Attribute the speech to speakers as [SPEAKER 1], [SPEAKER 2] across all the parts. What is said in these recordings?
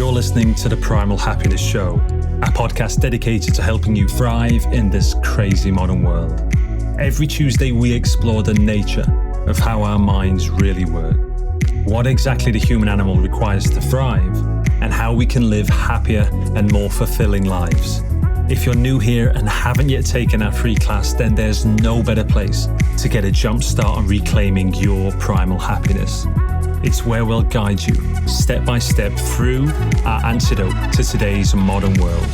[SPEAKER 1] You're listening to the Primal Happiness Show, a podcast dedicated to helping you thrive in this crazy modern world. Every Tuesday, we explore the nature of how our minds really work, what exactly the human animal requires to thrive, and how we can live happier and more fulfilling lives. If you're new here and haven't yet taken our free class, then there's no better place to get a jump start on reclaiming your primal happiness. It's where we'll guide you step by step through our antidote to today's modern world.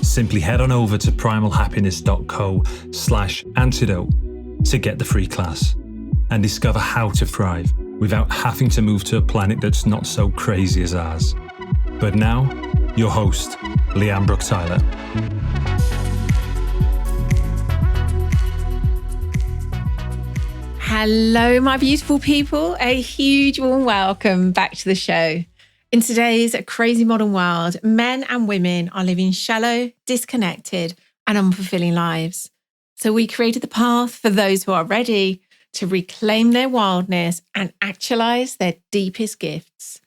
[SPEAKER 1] Simply head on over to primalhappiness.co/antidote to get the free class and discover how to thrive without having to move to a planet that's not so crazy as ours. But now, your host, Lian Brook-Tyler.
[SPEAKER 2] Hello, my beautiful people. A huge warm welcome back to the show. In today's crazy modern world, men and women are living shallow, disconnected, and unfulfilling lives. So we created the path for those who are ready to reclaim their wildness and actualize their deepest gifts.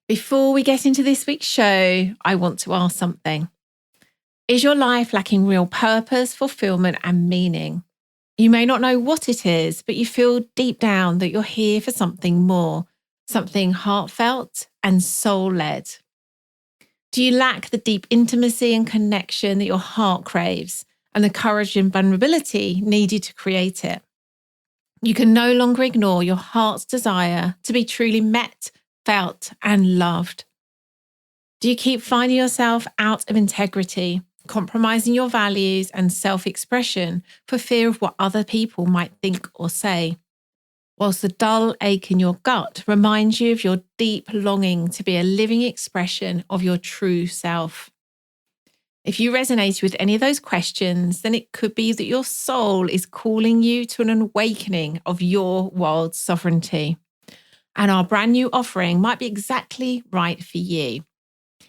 [SPEAKER 2] Before we get into this week's show, I want to ask something. Is your life lacking real purpose, fulfillment, and meaning? You may not know what it is, but you feel deep down that you're here for something more, something heartfelt and soul-led. Do you lack the deep intimacy and connection that your heart craves and the courage and vulnerability needed to create it? You can no longer ignore your heart's desire to be truly met, felt, and loved. Do you keep finding yourself out of integrity, compromising your values and self-expression for fear of what other people might think or say, whilst the dull ache in your gut reminds you of your deep longing to be a living expression of your true self? If you resonate with any of those questions, then it could be that your soul is calling you to an awakening of your wild sovereignty. And our brand new offering might be exactly right for you.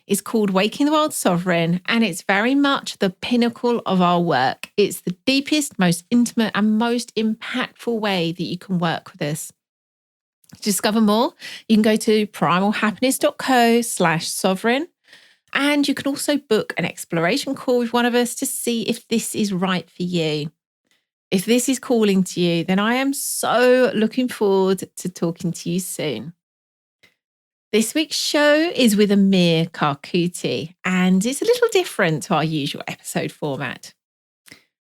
[SPEAKER 2] It's called Waking the Wild Sovereign, and it's very much the pinnacle of our work. It's the deepest, most intimate, and most impactful way that you can work with us. To discover more, you can go to primalhappiness.co/sovereign, and you can also book an exploration call with one of us to see if this is right for you. If this is calling to you, then I am so looking forward to talking to you soon. This week's show is with Amir Karkouti, and it's a little different to our usual episode format.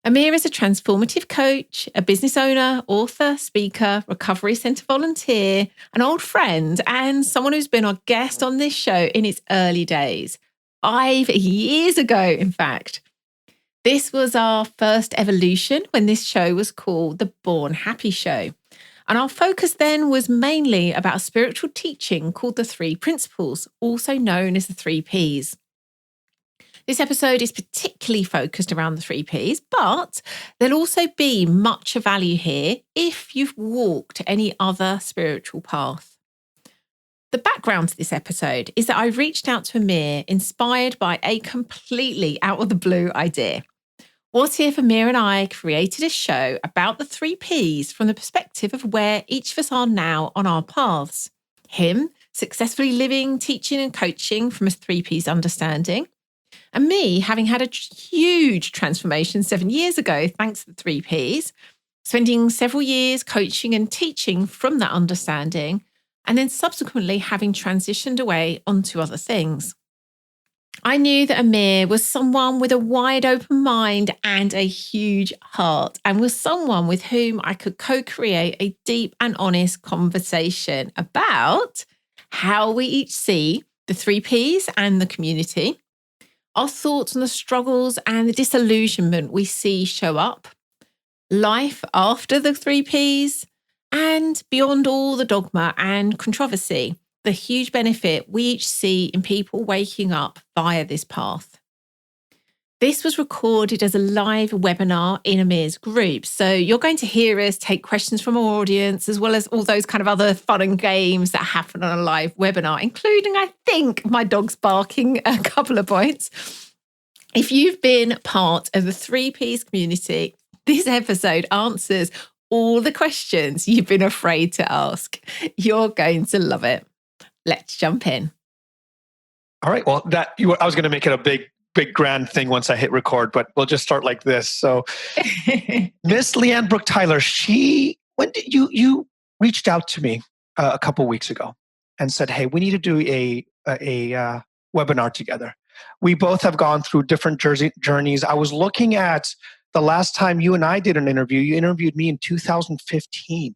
[SPEAKER 2] Amir is a transformative coach, a business owner, author, speaker, recovery centre volunteer, an old friend, and someone who's been our guest on this show in its early days, 5 years ago, in fact. This was our first evolution when this show was called the Born Happy Show. And our focus then was mainly about a spiritual teaching called the 3 Principles, also known as the 3 Ps. This episode is particularly focused around the 3 Ps, but there'll also be much of value here if you've walked any other spiritual path. The background to this episode is that I reached out to Amir inspired by a completely out of the blue idea. What if Amir and I created a show about the 3 Ps from the perspective of where each of us are now on our paths? Him successfully living, teaching and coaching from a 3 Ps understanding, and me having had a huge transformation 7 years ago thanks to the 3 Ps, spending several years coaching and teaching from that understanding, and then subsequently having transitioned away onto other things. I knew that Amir was someone with a wide open mind and a huge heart, and was someone with whom I could co-create a deep and honest conversation about how we each see the 3 Ps and the community, our thoughts on the struggles and the disillusionment we see show up, life after the 3 Ps, and beyond all the dogma and controversy, the huge benefit we each see in people waking up via this path. This was recorded as a live webinar in Amir's group. So you're going to hear us take questions from our audience, as well as all those kind of other fun and games that happen on a live webinar, including, I think, my dog's barking a couple of points. If you've been part of the 3 Ps community, this episode answers all the questions you've been afraid to ask. You're going to love it. Let's jump in.
[SPEAKER 3] All right. Well, I was going to make it a big grand thing once I hit record, but we'll just start like this. So Miss Lian Brook-Tyler, when did you reached out to me a couple of weeks ago and said, hey, we need to do a webinar together. We both have gone through different journeys. I was looking at the last time you and I did an interview. You interviewed me in 2015.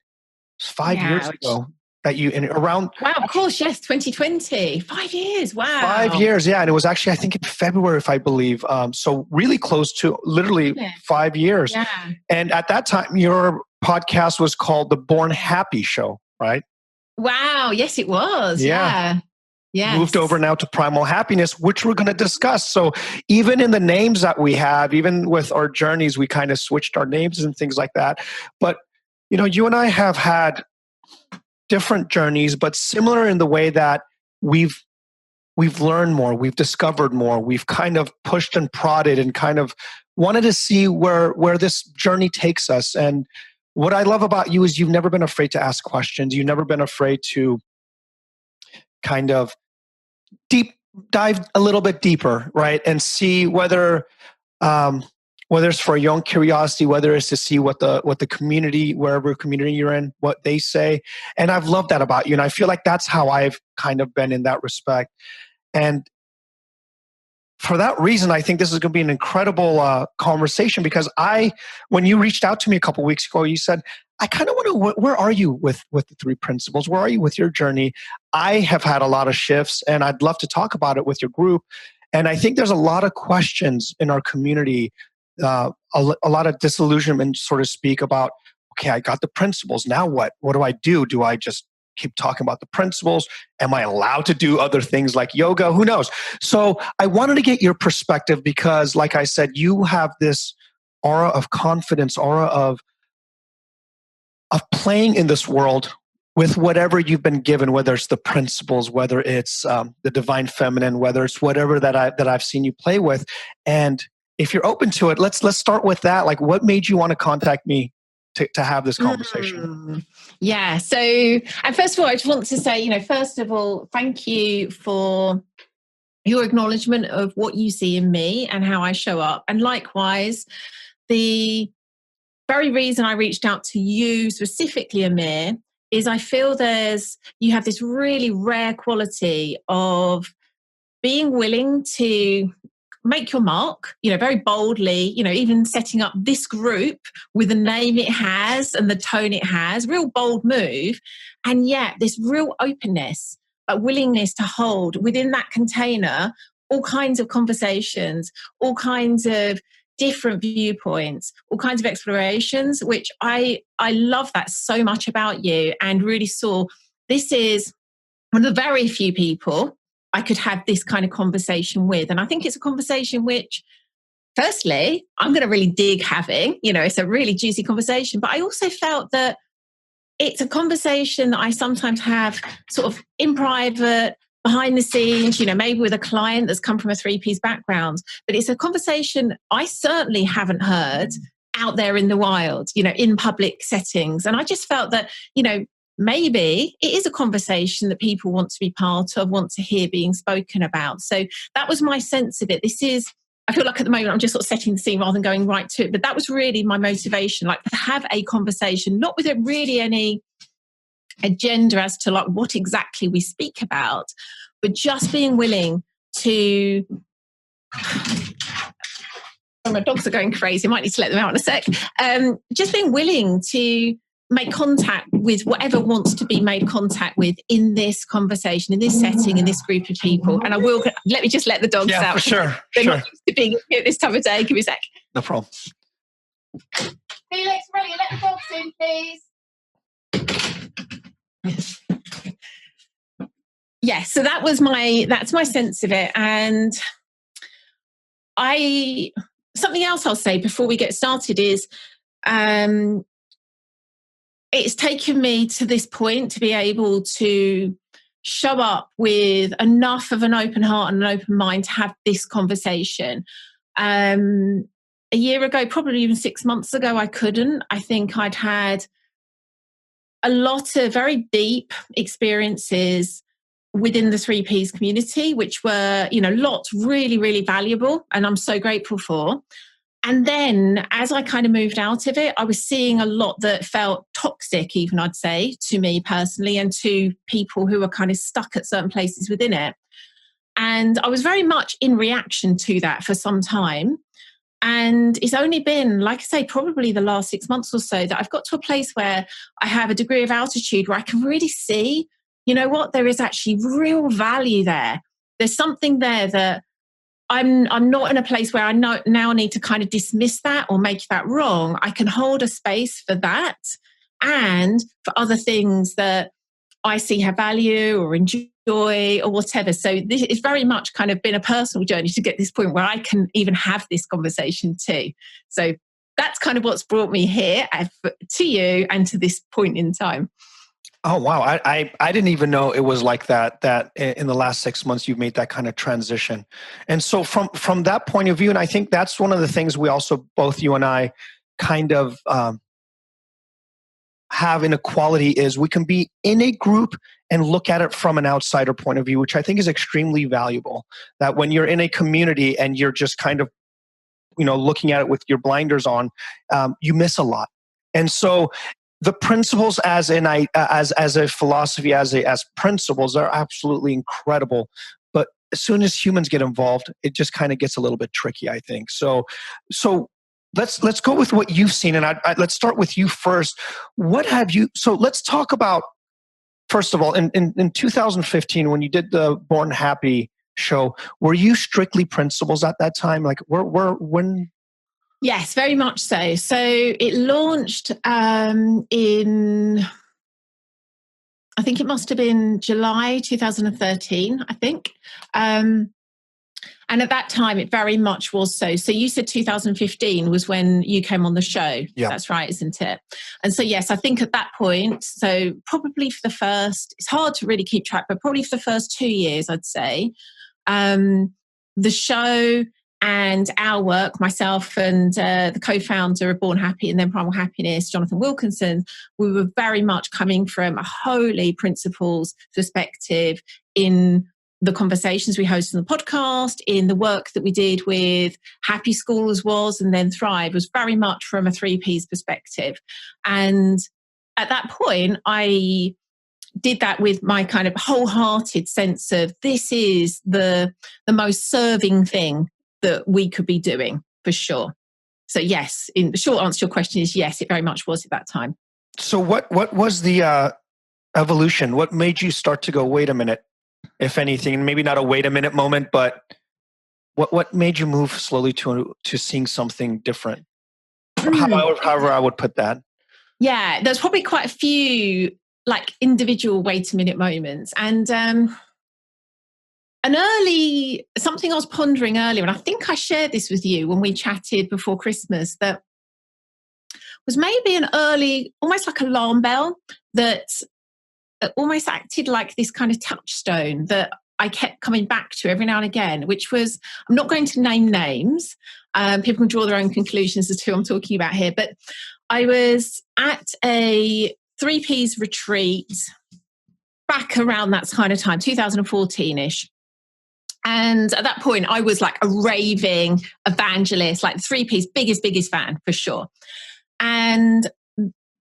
[SPEAKER 3] It's 5 years ago that around.
[SPEAKER 2] Wow, of course, yes, 2020. 5 years, wow.
[SPEAKER 3] 5 years, yeah. And it was actually, I think in February, if I believe. So really close to literally 5 years.
[SPEAKER 2] Yeah.
[SPEAKER 3] And at that time, your podcast was called The Born Happy Show, right?
[SPEAKER 2] Wow, yes, it was. Yeah. Yes.
[SPEAKER 3] Moved over now to Primal Happiness, which we're going to discuss. So even in the names that we have, even with our journeys, we kind of switched our names and things like that. But, you and I have had different journeys, but similar in the way that we've learned more, we've discovered more, we've kind of pushed and prodded and kind of wanted to see where this journey takes us. And what I love about you is you've never been afraid to ask questions. You've never been afraid to kind of dive a little bit deeper, right? And see whether it's for your own curiosity, whether it's to see what the community, wherever community you're in, what they say. And I've loved that about you. And I feel like that's how I've kind of been in that respect. And for that reason, I think this is going to be an incredible conversation, because when you reached out to me a couple of weeks ago, you said, I kind of want to, where are you with the 3 principles? Where are you with your journey? I have had a lot of shifts and I'd love to talk about it with your group. And I think there's a lot of questions in our community, a lot of disillusionment, so to speak, about, okay, I got the principles. Now what? What do I do? Do I just keep talking about the principles? Am I allowed to do other things like yoga? Who knows? So I wanted to get your perspective because, like I said, you have this aura of confidence, aura of playing in this world with whatever you've been given, whether it's the principles, whether it's the divine feminine, whether it's whatever that I've seen you play with. And if you're open to it, let's start with that. Like, what made you want to contact me to have this conversation?
[SPEAKER 2] Yeah. So, and first of all, I just want to say, first of all, thank you for your acknowledgement of what you see in me and how I show up. And likewise, the very reason I reached out to you specifically, Amir, is I feel you have this really rare quality of being willing to make your mark, very boldly, even setting up this group with the name it has and the tone it has, real bold move. And yet this real openness, a willingness to hold within that container all kinds of conversations, all kinds of different viewpoints, all kinds of explorations, which I love that so much about you, and really saw this is one of the very few people I could have this kind of conversation with. And I think it's a conversation which, firstly, I'm going to really dig having, it's a really juicy conversation, but I also felt that it's a conversation that I sometimes have sort of in private, behind the scenes, maybe with a client that's come from a 3-piece background, but it's a conversation I certainly haven't heard out there in the wild, in public settings. And I just felt that, maybe it is a conversation that people want to be part of, want to hear being spoken about. So that was my sense of it. I feel like at the moment I'm just sort of setting the scene rather than going right to it, but that was really my motivation, like to have a conversation, not with really any agenda as to like what exactly we speak about, but just being willing to... Oh, my dogs are going crazy. I might need to let them out in a sec. Just being willing to make contact with whatever wants to be made contact with in this conversation, in this setting, in this group of people. And let me just let the dogs out.
[SPEAKER 3] Yeah, for sure.
[SPEAKER 2] They're not used to being here at this time of day. Give me a sec.
[SPEAKER 3] No problem.
[SPEAKER 2] Felix, really, let the dogs in, please. Yeah, so that's my sense of it. And something else I'll say before we get started is, it's taken me to this point to be able to show up with enough of an open heart and an open mind to have this conversation. A year ago, probably even 6 months ago, I couldn't. I think I'd had a lot of very deep experiences within the 3Ps community, which were, lots really, really valuable, and I'm so grateful for. And then as I kind of moved out of it, I was seeing a lot that felt toxic, even I'd say, to me personally and to people who were kind of stuck at certain places within it. And I was very much in reaction to that for some time. And it's only been, like I say, probably the last 6 months or so that I've got to a place where I have a degree of altitude where I can really see, you know what, there is actually real value there. There's something there that I'm not in a place where I now need to kind of dismiss that or make that wrong. I can hold a space for that and for other things that I see have value or enjoy or whatever. So this is very much kind of been a personal journey to get this point where I can even have this conversation too. So that's kind of what's brought me here to you and to this point in time.
[SPEAKER 3] Oh, wow. I didn't even know it was like that in the last 6 months you've made that kind of transition. And so from that point of view, and I think that's one of the things we also, both you and I, kind of have inequality is we can be in a group and look at it from an outsider point of view, which I think is extremely valuable. That when you're in a community and you're just kind of, looking at it with your blinders on, you miss a lot. And so the principles as a philosophy, as principles are absolutely incredible. But as soon as humans get involved, it just kind of gets a little bit tricky, I think. So let's go with what you've seen. And let's start with you first. What have you, so let's talk about, first of all, in 2015, when you did the Born Happy show, were you strictly principles at that time? Like when?
[SPEAKER 2] Yes, very much so. So it launched in, I think it must have been July 2013, I think. And at that time, it very much was so. So you said 2015 was when you came on the show.
[SPEAKER 3] Yeah.
[SPEAKER 2] That's right, isn't it? And so, yes, I think at that point, so probably for the first, it's hard to really keep track, but probably for the first 2 years, I'd say, the show and our work, myself and the co-founder of Born Happy and then Primal Happiness, Jonathan Wilkinson, we were very much coming from a wholly principles perspective in the conversations we hosted on the podcast, in the work that we did with Happy Schools and then Thrive was very much from a 3Ps perspective. And at that point, I did that with my kind of wholehearted sense of this is the most serving thing that we could be doing for sure. So yes, in the short answer to your question is yes, it very much was at that time.
[SPEAKER 3] So what was the evolution? What made you start to go, wait a minute, if anything, and maybe not a wait a minute moment, but what made you move slowly to seeing something different? However I would put that.
[SPEAKER 2] Yeah, there's probably quite a few like individual wait a minute moments. And something I was pondering earlier, and I think I shared this with you when we chatted before Christmas, that was maybe an early, almost like alarm bell that almost acted like this kind of touchstone that I kept coming back to every now and again, which was, I'm not going to name names. People can draw their own conclusions as to who I'm talking about here, but I was at a 3Ps retreat back around that kind of time, 2014-ish. And at that point, I was like a raving evangelist, like the 3Ps biggest fan for sure. And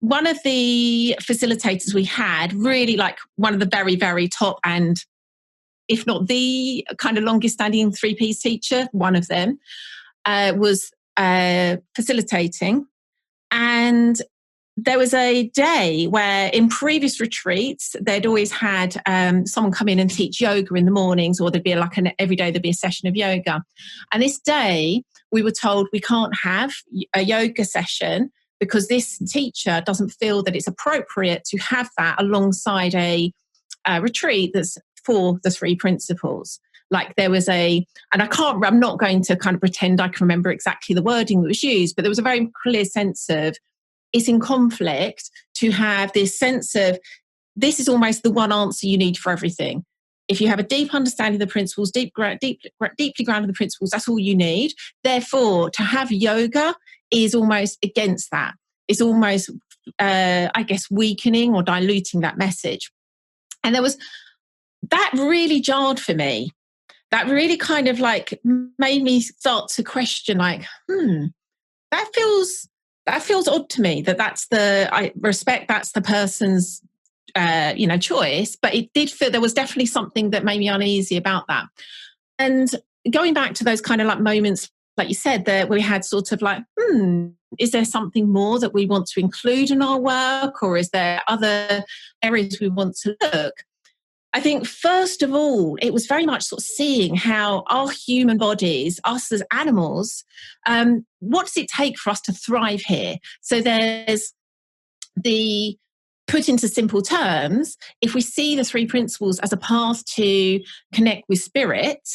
[SPEAKER 2] one of the facilitators we had, really like one of the very, very top and if not the kind of longest standing 3Ps teacher, one of them was facilitating. And there was a day where in previous retreats, they'd always had someone come in and teach yoga in the mornings, or there'd be every day there'd be a session of yoga. And this day we were told we can't have a yoga session because this teacher doesn't feel that it's appropriate to have that alongside a retreat that's for the 3 principles. Like there was I'm not going to kind of pretend I can remember exactly the wording that was used, but there was a very clear sense of it's in conflict to have this sense of this is almost the one answer you need for everything. If you have a deep understanding of the principles, deeply grounded the principles, that's all you need. Therefore, to have yoga is almost against that. It's almost, I guess, weakening or diluting that message. And there was that really jarred for me. That really kind of like made me start to question, like, that feels odd to me. I respect that's the person's choice, but it did feel there was definitely something that made me uneasy about that. And going back to those kind of like moments, like you said, that we had sort of like, is there something more that we want to include in our work, or is there other areas we want to look? I think, first of all, it was very much sort of seeing how our human bodies, us as animals, what does it take for us to thrive here? So there's the, put into simple terms, if we see the three principles as a path to connect with spirit,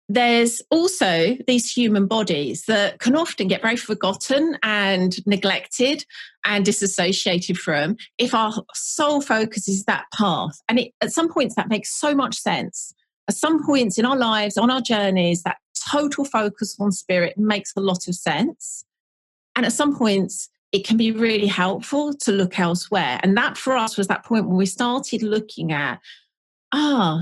[SPEAKER 2] there's also these human bodies that can often get very forgotten and neglected and disassociated from if our sole focus is that path. And at some points, that makes so much sense. At some points in our lives, on our journeys, that total focus on spirit makes a lot of sense. And at some points, it can be really helpful to look elsewhere. And that for us was that point when we started looking at,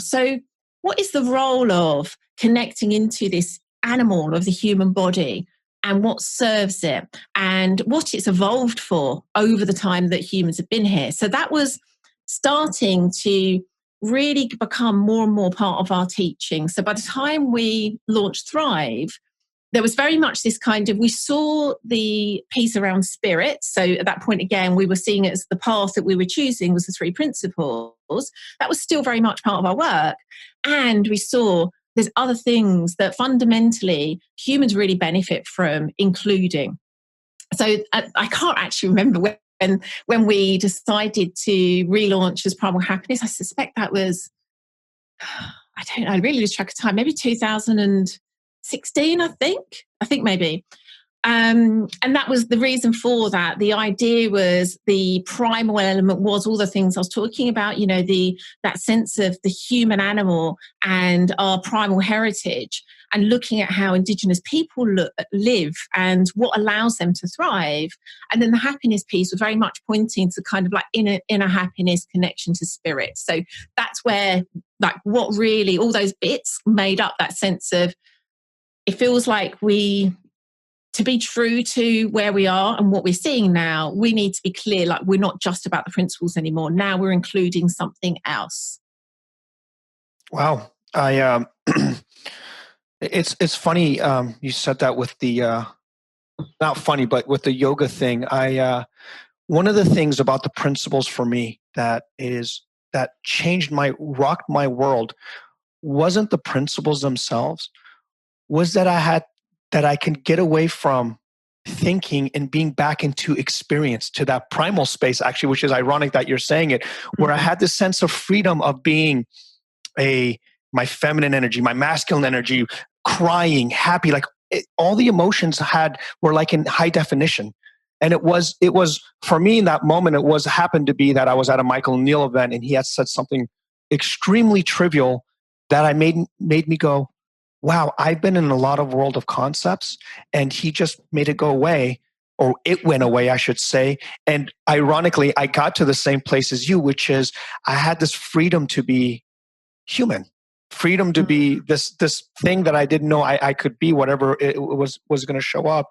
[SPEAKER 2] so what is the role of connecting into this animal of the human body, and what serves it, and what it's evolved for over the time that humans have been here? So that was starting to really become more and more part of our teaching. So by the time we launched Thrive, there was very much this kind of, we saw the piece around spirit. So at that point, again, we were seeing it as the path that we were choosing was the three principles. That was still very much part of our work. And we saw there's other things that fundamentally humans really benefit from including. So I can't actually remember when we decided to relaunch as Primal Happiness. I suspect that was, I don't know, I really lose track of time, maybe 2016, I think maybe. And that was the reason for that. The idea was the primal element was all the things I was talking about, that sense of the human animal and our primal heritage, and looking at how Indigenous people live and what allows them to thrive. And then the happiness piece was very much pointing to kind of like inner happiness, connection to spirit. So that's where, like, what really all those bits made up that sense of, it feels like to be true to where we are and what we're seeing now, we need to be clear, like, we're not just about the principles anymore. Now we're including something else.
[SPEAKER 3] Wow. It's funny. You said that with the, not funny, but with the yoga thing. One of the things about the principles for me that rocked my world wasn't the principles themselves, was that I can get away from thinking and being back into experience, to that primal space, actually, which is ironic that you're saying it, where I had this sense of freedom of being my feminine energy, my masculine energy, crying, happy, like all the emotions were like in high definition. And it was for me in that moment, happened to be that I was at a Michael Neal event, and he had said something extremely trivial that made me go, wow, I've been in a lot of world of concepts, and he just made it go away, or it went away, I should say. And ironically, I got to the same place as you, which is I had this freedom to be human, freedom to be this thing that I didn't know I could be, whatever it was going to show up.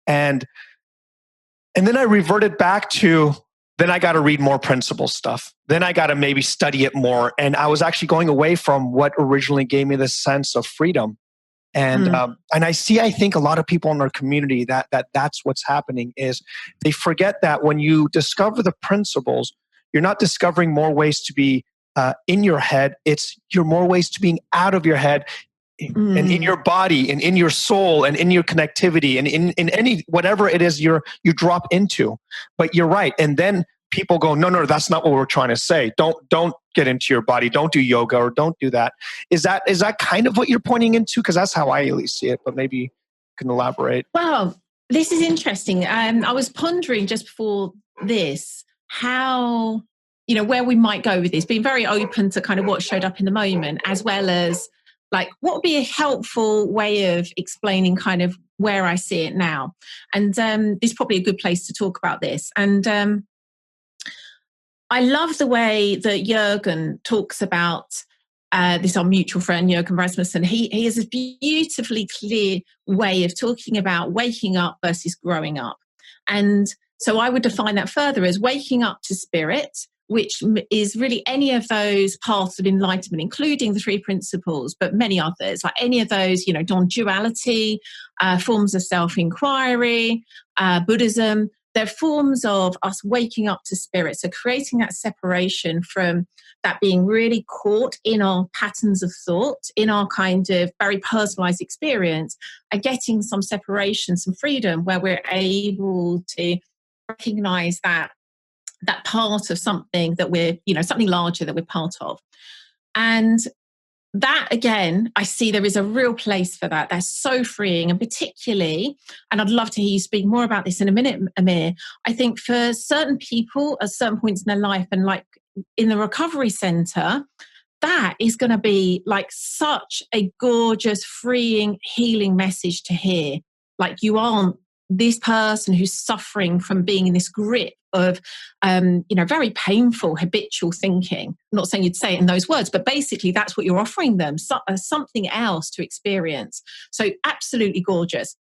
[SPEAKER 3] And then I reverted back to, then I got to read more principle stuff. Then I got to maybe study it more. And I was actually going away from what originally gave me this sense of freedom. And I think a lot of people in our community that's what's happening, is they forget that when you discover the principles, you're not discovering more ways to be in your head. You're more ways to being out of your head, and in your body, and in your soul, and in your connectivity, and in any, whatever it is you drop into. But you're right. And then people go, no, that's not what we're trying to say. Don't get into your body. Don't do yoga, or don't do that. Is that kind of what you're pointing into? Because that's how I at least see it, but maybe you can elaborate.
[SPEAKER 2] Well, this is interesting. I was pondering just before this, how, where we might go with this, being very open to kind of what showed up in the moment, as well as like what would be a helpful way of explaining kind of where I see it now. And this is probably a good place to talk about this. And I love the way that Jürgen talks about this our mutual friend, Jürgen Rasmussen, he has a beautifully clear way of talking about waking up versus growing up. And so I would define that further as waking up to spirit, which is really any of those paths of enlightenment, including the three principles, but many others, like any of those, non-duality, forms of self-inquiry, Buddhism. They're forms of us waking up to spirit. So creating that separation from that being really caught in our patterns of thought, in our kind of very personalized experience, and getting some separation, some freedom where we're able to recognize that part of something that we're, something larger that we're part of. And that, again, I see there is a real place for that. That's so freeing. And particularly, and I'd love to hear you speak more about this in a minute, Amir, I think for certain people at certain points in their life, and like in the recovery center, that is going to be like such a gorgeous, freeing, healing message to hear. Like, you aren't this person who's suffering from being in this grip of, very painful habitual thinking. I'm not saying you'd say it in those words, but basically that's what you're offering them, something else to experience. So absolutely gorgeous.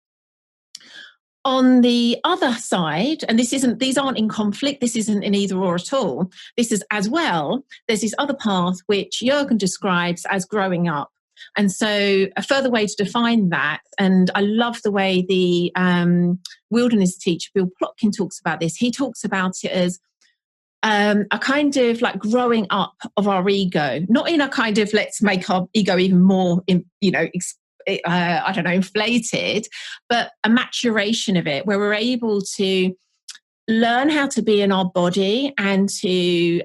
[SPEAKER 2] On the other side, and these aren't in conflict, this isn't an either or at all, this is as well, there's this other path which Jürgen describes as growing up. And so a further way to define that, and I love the way the wilderness teacher, Bill Plotkin, talks about this. He talks about it as a kind of like growing up of our ego, not in a kind of let's make our ego even more, inflated, but a maturation of it where we're able to learn how to be in our body and to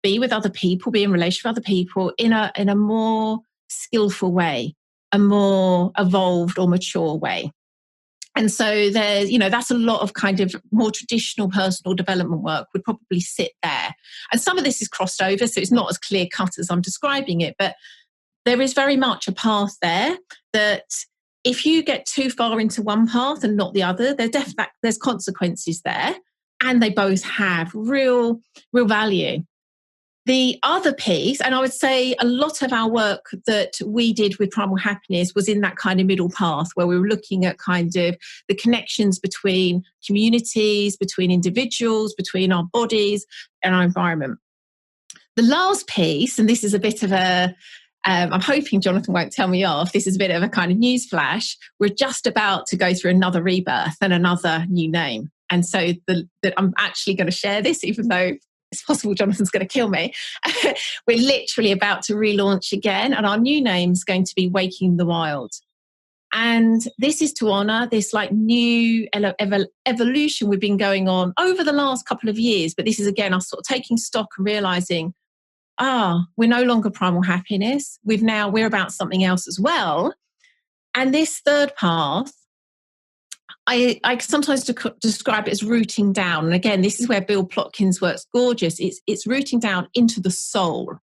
[SPEAKER 2] be with other people, be in relation with other people in a more skillful way, a more evolved or mature way. And so there's, that's a lot of kind of more traditional personal development work would probably sit there. And some of this is crossed over, so it's not as clear cut as I'm describing it, but there is very much a path there that if you get too far into one path and not the other, there's consequences there, and they both have real value. The other piece, and I would say a lot of our work that we did with Primal Happiness was in that kind of middle path where we were looking at kind of the connections between communities, between individuals, between our bodies and our environment. The last piece, and this is a bit of a, I'm hoping Jonathan won't tell me off, this is a bit of a kind of news flash. We're just about to go through another rebirth and another new name. And so that I'm actually going to share this, even though it's possible Jonathan's going to kill me. We're literally about to relaunch again, and our new name is going to be Waking the Wild. And this is to honor this like new evolution we've been going on over the last couple of years. But this is, again, us sort of taking stock and realizing, we're no longer Primal Happiness. We're about something else as well. And this third path, I sometimes describe it as rooting down. And again, this is where Bill Plotkin's work's gorgeous. It's rooting down into the soul.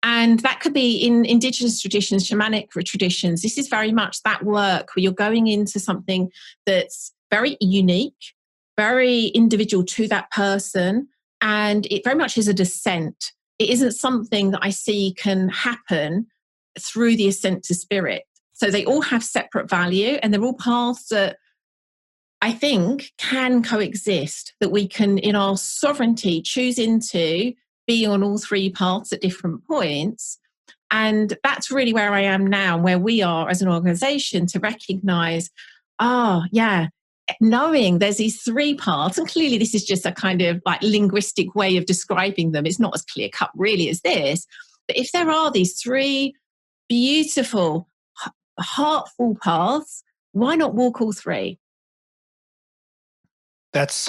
[SPEAKER 2] And that could be in indigenous traditions, shamanic traditions. This is very much that work where you're going into something that's very unique, very individual to that person. And it very much is a descent. It isn't something that I see can happen through the ascent to spirit. So they all have separate value, and they're all paths that I think can coexist, that we can, in our sovereignty, choose into being on all three paths at different points. And that's really where I am now, where we are as an organization, to recognize, knowing there's these three paths, and clearly this is just a kind of like linguistic way of describing them. It's not as clear cut really as this. But if there are these three beautiful, heartful paths, why not walk all three?
[SPEAKER 3] That's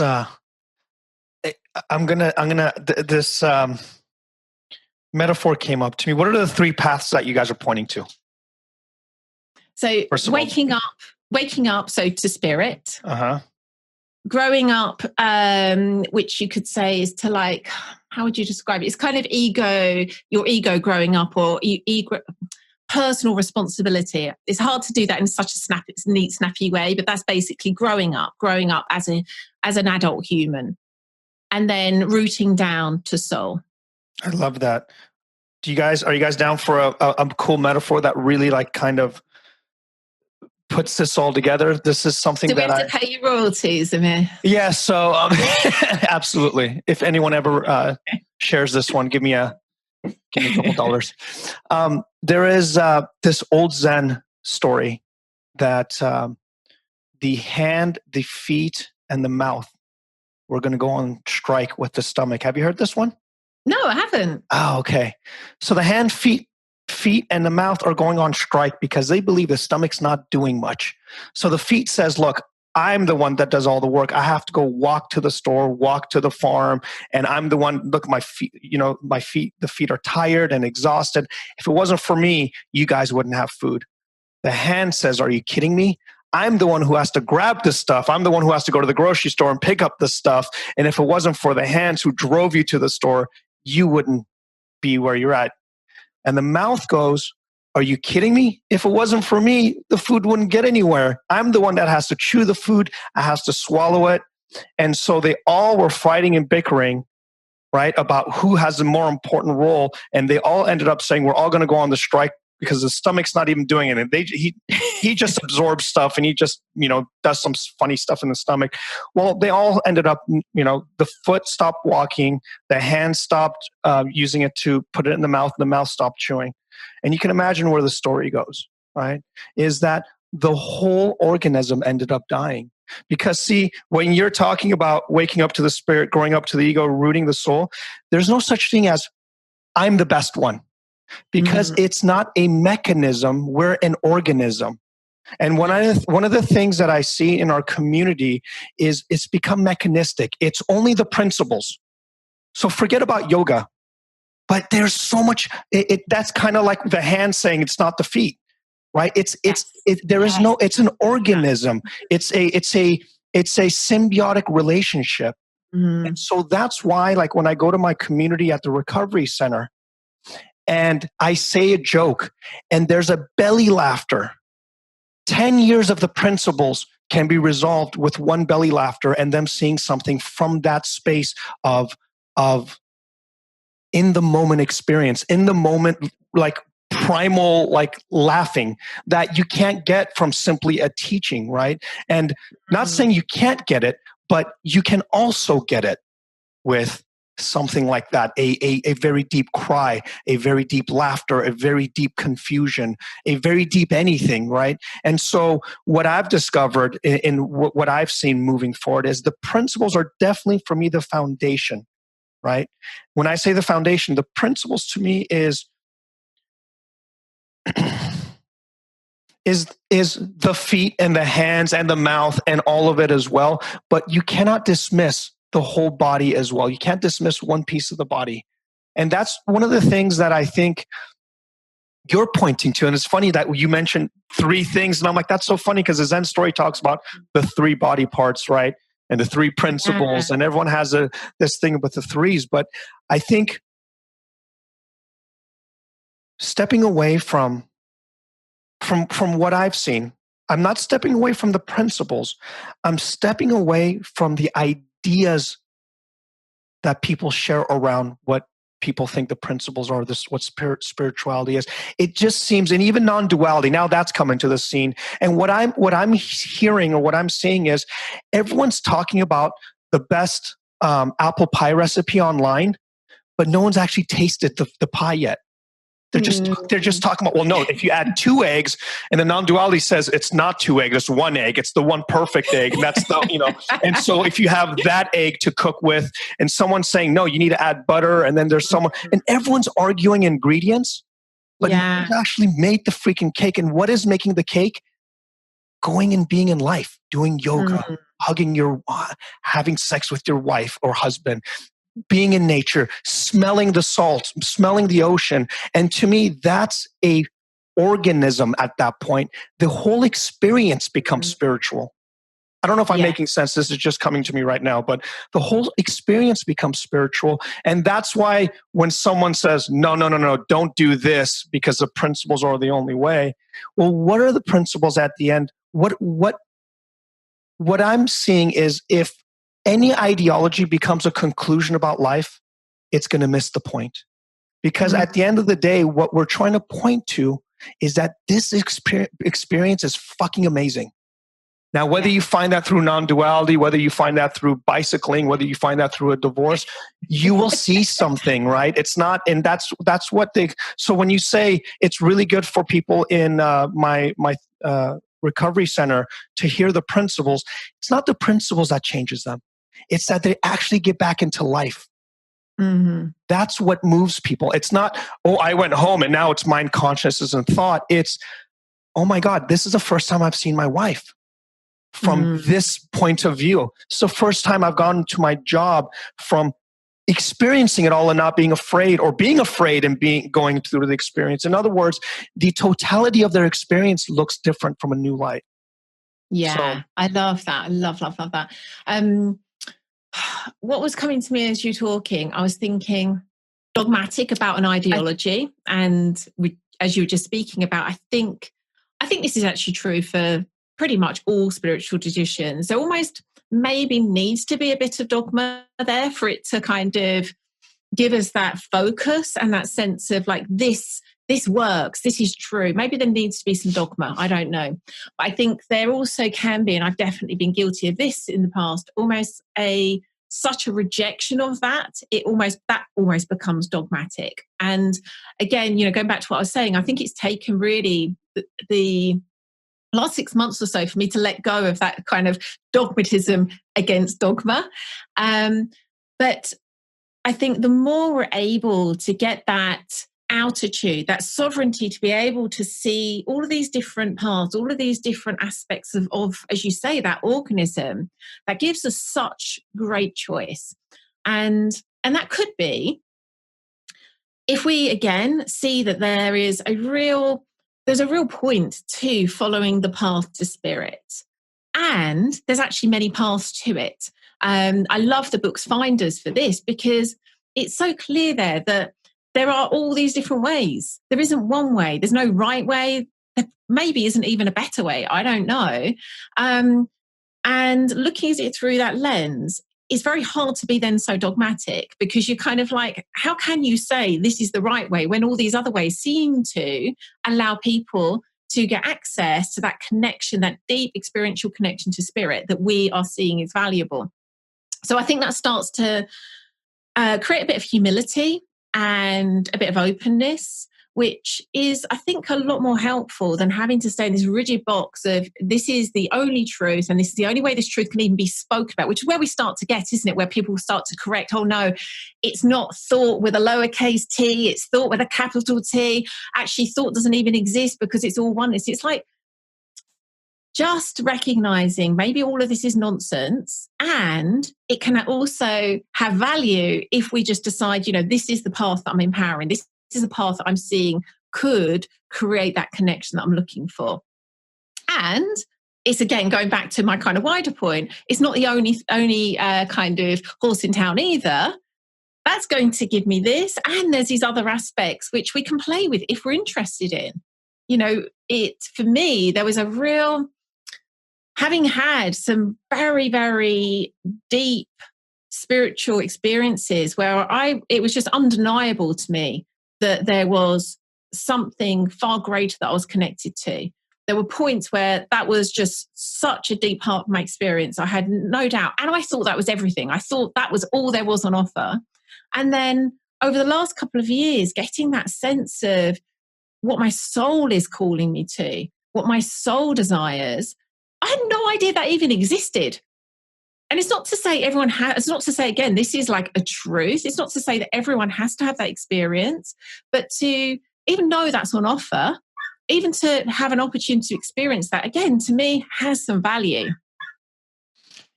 [SPEAKER 3] this metaphor came up to me. What are the three paths that you guys are pointing to?
[SPEAKER 2] So waking up, so to spirit. Growing up, which you could say is to like, how would you describe it? It's kind of your ego growing up, or ego, personal responsibility. It's hard to do that in such a neat, snappy way, but that's basically growing up as an adult human, and then rooting down to soul.
[SPEAKER 3] I love that. Are you guys down for a cool metaphor that really like kind of puts this all together? This is something
[SPEAKER 2] Do we
[SPEAKER 3] that
[SPEAKER 2] have to pay you royalties, Amir?
[SPEAKER 3] Yeah, so absolutely. If anyone ever shares this one, give me a couple dollars. There is this old Zen story that the hand, the feet, and the mouth were going to go on strike with the stomach. Have you heard this one?
[SPEAKER 2] No, I haven't.
[SPEAKER 3] Oh, okay. So the hand, feet, and the mouth are going on strike because they believe the stomach's not doing much. So the feet says, look, I'm the one that does all the work. I have to go walk to the store, walk to the farm, and I'm the one, look, my feet, the feet are tired and exhausted. If it wasn't for me, you guys wouldn't have food. The hand says, are you kidding me? I'm the one who has to grab the stuff. I'm the one who has to go to the grocery store and pick up the stuff. And if it wasn't for the hands who drove you to the store, you wouldn't be where you're at. And the mouth goes, are you kidding me? If it wasn't for me, the food wouldn't get anywhere. I'm the one that has to chew the food. I has to swallow it. And so they all were fighting and bickering, right, about who has the more important role. And they all ended up saying, we're all going to go on the strike because the stomach's not even doing it. He just absorbs stuff and he just, does some funny stuff in the stomach. Well, they all ended up, the foot stopped walking, the hand stopped using it to put it in the mouth stopped chewing. And you can imagine where the story goes, right? Is that the whole organism ended up dying. Because see, when you're talking about waking up to the spirit, growing up to the ego, rooting the soul, there's no such thing as I'm the best one. Because it's not a mechanism, we're an organism. And one of the things that I see in our community is it's become mechanistic. It's only the principles. So forget about yoga. But there's so much, that's kind of like the hand saying it's not the feet, right? It's an organism. It's a symbiotic relationship. And so that's why, like when I go to my community at the recovery center, and I say a joke, and there's a belly laughter. 10 years of the principles can be resolved with one belly laughter and them seeing something from that space of in the moment experience, in the moment, like primal, like laughing that you can't get from simply a teaching, right? And not saying you can't get it, but you can also get it with something like that, a very deep cry, a very deep laughter, a very deep confusion, a very deep anything, right? And so what I've discovered in what I've seen moving forward is the principles are definitely for me the foundation, right? When I say the foundation, the principles to me is the feet and the hands and the mouth and all of it as well, but you cannot dismiss the whole body as well. You can't dismiss one piece of the body. And that's one of the things that I think you're pointing to. And it's funny that you mentioned 3 things. And I'm like, that's so funny because the Zen story talks about the 3 body parts, right? And the 3 principles. And everyone has this thing with the 3s. But I think stepping away from what I've seen, I'm not stepping away from the principles. I'm stepping away from the ideas that people share around what people think the principles are, what spirituality is. It just seems, and even non-duality, now that's come into the scene. And what I'm hearing or what I'm seeing is everyone's talking about the best apple pie recipe online, but no one's actually tasted the pie yet. They're just talking about, well, no, if you add 2 eggs and the non-duality says it's not 2 eggs, it's 1 egg, it's the one perfect egg. And that's and so if you have that egg to cook with and someone's saying, no, you need to add butter. And then there's someone, and everyone's arguing ingredients, but no one's actually made the freaking cake. And what is making the cake? Going and being in life, doing yoga, hugging having sex with your wife or husband, being in nature, smelling the salt, smelling the ocean. And to me, that's a organism at that point. The whole experience becomes spiritual. I don't know if I'm making sense. This is just coming to me right now, but the whole experience becomes spiritual. And that's why when someone says, no, don't do this because the principles are the only way. Well, what are the principles at the end? What I'm seeing is if any ideology becomes a conclusion about life, it's going to miss the point. Because at the end of the day, what we're trying to point to is that this experience is fucking amazing. Now, whether you find that through non-duality, whether you find that through bicycling, whether you find that through a divorce, you will see something, right? It's not, and that's what they. So when you say it's really good for people in my recovery center to hear the principles, it's not the principles that changes them. It's that they actually get back into life.
[SPEAKER 2] Mm-hmm.
[SPEAKER 3] That's what moves people. It's not, oh, I went home and now it's mind, consciousness, and thought. It's, oh my God, this is the first time I've seen my wife from this point of view. It's the first time I've gone to my job from experiencing it all and not being afraid, or being afraid and going through the experience. In other words, the totality of their experience looks different from a new light.
[SPEAKER 2] Yeah, so, I love that. I love that. What was coming to me as you're talking, I was thinking dogmatic about an ideology. And as you were just speaking about, I think this is actually true for pretty much all spiritual traditions. There almost maybe needs to be a bit of dogma there for it to kind of give us that focus and that sense of like, this works, this is true. Maybe there needs to be some dogma, I don't know. But I think there also can be, and I've definitely been guilty of this in the past, almost such a rejection of that, that almost becomes dogmatic. And again, going back to what I was saying, I think it's taken really the last 6 months or so for me to let go of that kind of dogmatism against dogma. But I think the more we're able to get that altitude, that sovereignty, to be able to see all of these different parts, all of these different aspects of, as you say, that organism, that gives us such great choice. And that could be, if we again see that there's a real point to following the path to spirit. And there's actually many paths to it. I love the book's finders for this, because it's so clear there that there are all these different ways. There isn't one way. There's no right way. There maybe isn't even a better way. I don't know. And looking at it through that lens, it's very hard to be then so dogmatic, because you're kind of like, how can you say this is the right way when all these other ways seem to allow people to get access to that connection, that deep experiential connection to spirit that we are seeing is valuable. So I think that starts to create a bit of humility and a bit of openness, which is, I think, a lot more helpful than having to stay in this rigid box of this is the only truth and this is the only way this truth can even be spoken about, which is where we start to get, isn't it? Where people start to correct, oh no, it's not thought with a lowercase t, it's thought with a capital T. Actually, thought doesn't even exist because it's all oneness. It's like just recognizing maybe all of this is nonsense, and it can also have value if we just decide, this is the path that I'm empowering. This is a path that I'm seeing could create that connection that I'm looking for. And it's, again, going back to my kind of wider point, it's not the only kind of horse in town either. That's going to give me this. And there's these other aspects which we can play with if we're interested in. For me, there was a real, having had some very, very deep spiritual experiences where it was just undeniable to me that there was something far greater that I was connected to. There were points where that was just such a deep part of my experience. I had no doubt. And I thought that was everything. I thought that was all there was on offer. And then over the last couple of years, getting that sense of what my soul is calling me to, what my soul desires, I had no idea that even existed. And it's not to say everyone has, it's not to say, again, this is like a truth. It's not to say that everyone has to have that experience, but to even know that's on offer, even to have an opportunity to experience that, again, to me, has some value.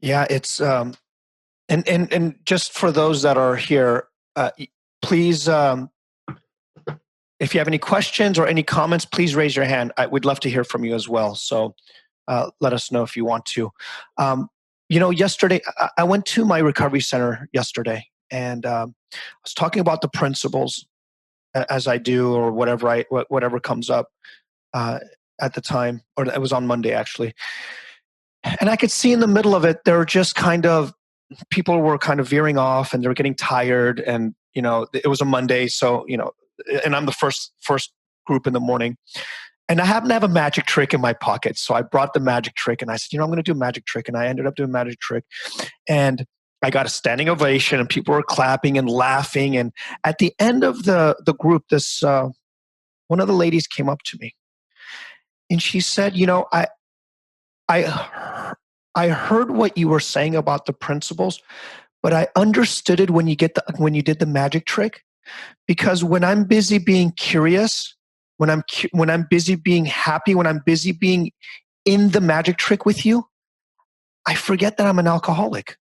[SPEAKER 3] Yeah, it's, and just for those that are here, please, if you have any questions or any comments, please raise your hand. We'd love to hear from you as well. So let us know if you want to. Yesterday, I went to my recovery center yesterday, and I was talking about the principles as I do, or whatever comes up at the time, or it was on Monday actually. And I could see in the middle of it, there were just people were kind of veering off, and they were getting tired, and it was a Monday, so and I'm the first group in the morning. And I happen to have a magic trick in my pocket. So I brought the magic trick and I said, I'm going to do a magic trick. And I ended up doing a magic trick. And I got a standing ovation and people were clapping and laughing. And at the end of the group, this one of the ladies came up to me and she said, I heard what you were saying about the principles, but I understood it when you did the magic trick, because when I'm busy being curious, when I'm busy being happy, when I'm busy being in the magic trick with you, I forget that I'm an alcoholic.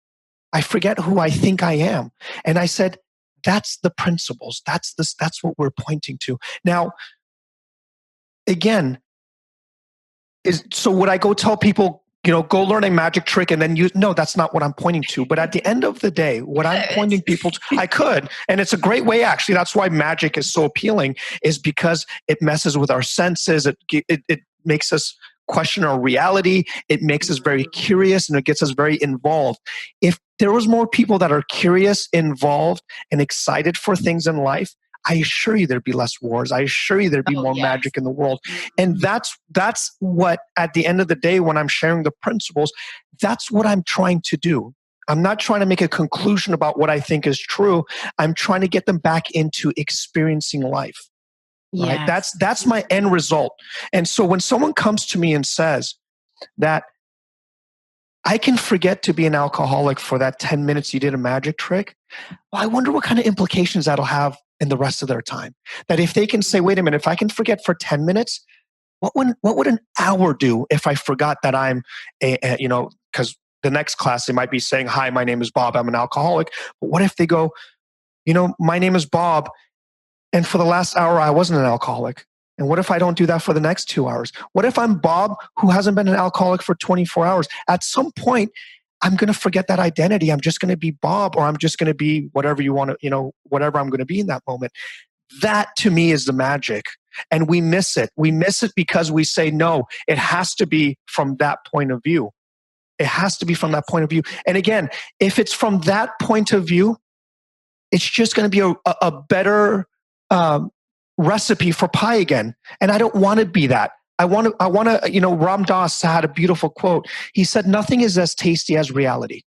[SPEAKER 3] I forget who I think I am. And I said, that's the principles. That's what we're pointing to. Now, again, so would I go tell people, go learn a magic trick and then no, that's not what I'm pointing to. But at the end of the day, what I'm pointing people to, I could, and it's a great way, actually. That's why magic is so appealing, is because it messes with our senses. It makes us question our reality. It makes us very curious and it gets us very involved. If there was more people that are curious, involved, and excited for things in life, I assure you there'd be less wars. I assure you there'd be more magic in the world. And that's what, at the end of the day, when I'm sharing the principles, that's what I'm trying to do. I'm not trying to make a conclusion about what I think is true. I'm trying to get them back into experiencing life. Right?
[SPEAKER 2] Yes.
[SPEAKER 3] That's my end result. And so when someone comes to me and says that I can forget to be an alcoholic for that 10 minutes you did a magic trick, well, I wonder what kind of implications that'll have in the rest of their time. That if they can say, wait a minute, if I can forget for 10 minutes, what would an hour do if I forgot that I'm because the next class they might be saying, hi, my name is Bob, I'm an alcoholic. But what if they go, my name is Bob, and for the last hour I wasn't an alcoholic? And what if I don't do that for the next 2 hours? What if I'm Bob who hasn't been an alcoholic for 24 hours? At some point, I'm going to forget that identity. I'm just going to be Bob, or I'm just going to be whatever you want to, whatever I'm going to be in that moment. That to me is the magic. And we miss it. We miss it because we say, no, it has to be from that point of view. It has to be from that point of view. And again, if it's from that point of view, it's just going to be a better recipe for pie again. And I don't want to be that. I want to, Ram Dass had a beautiful quote. He said, nothing is as tasty as reality.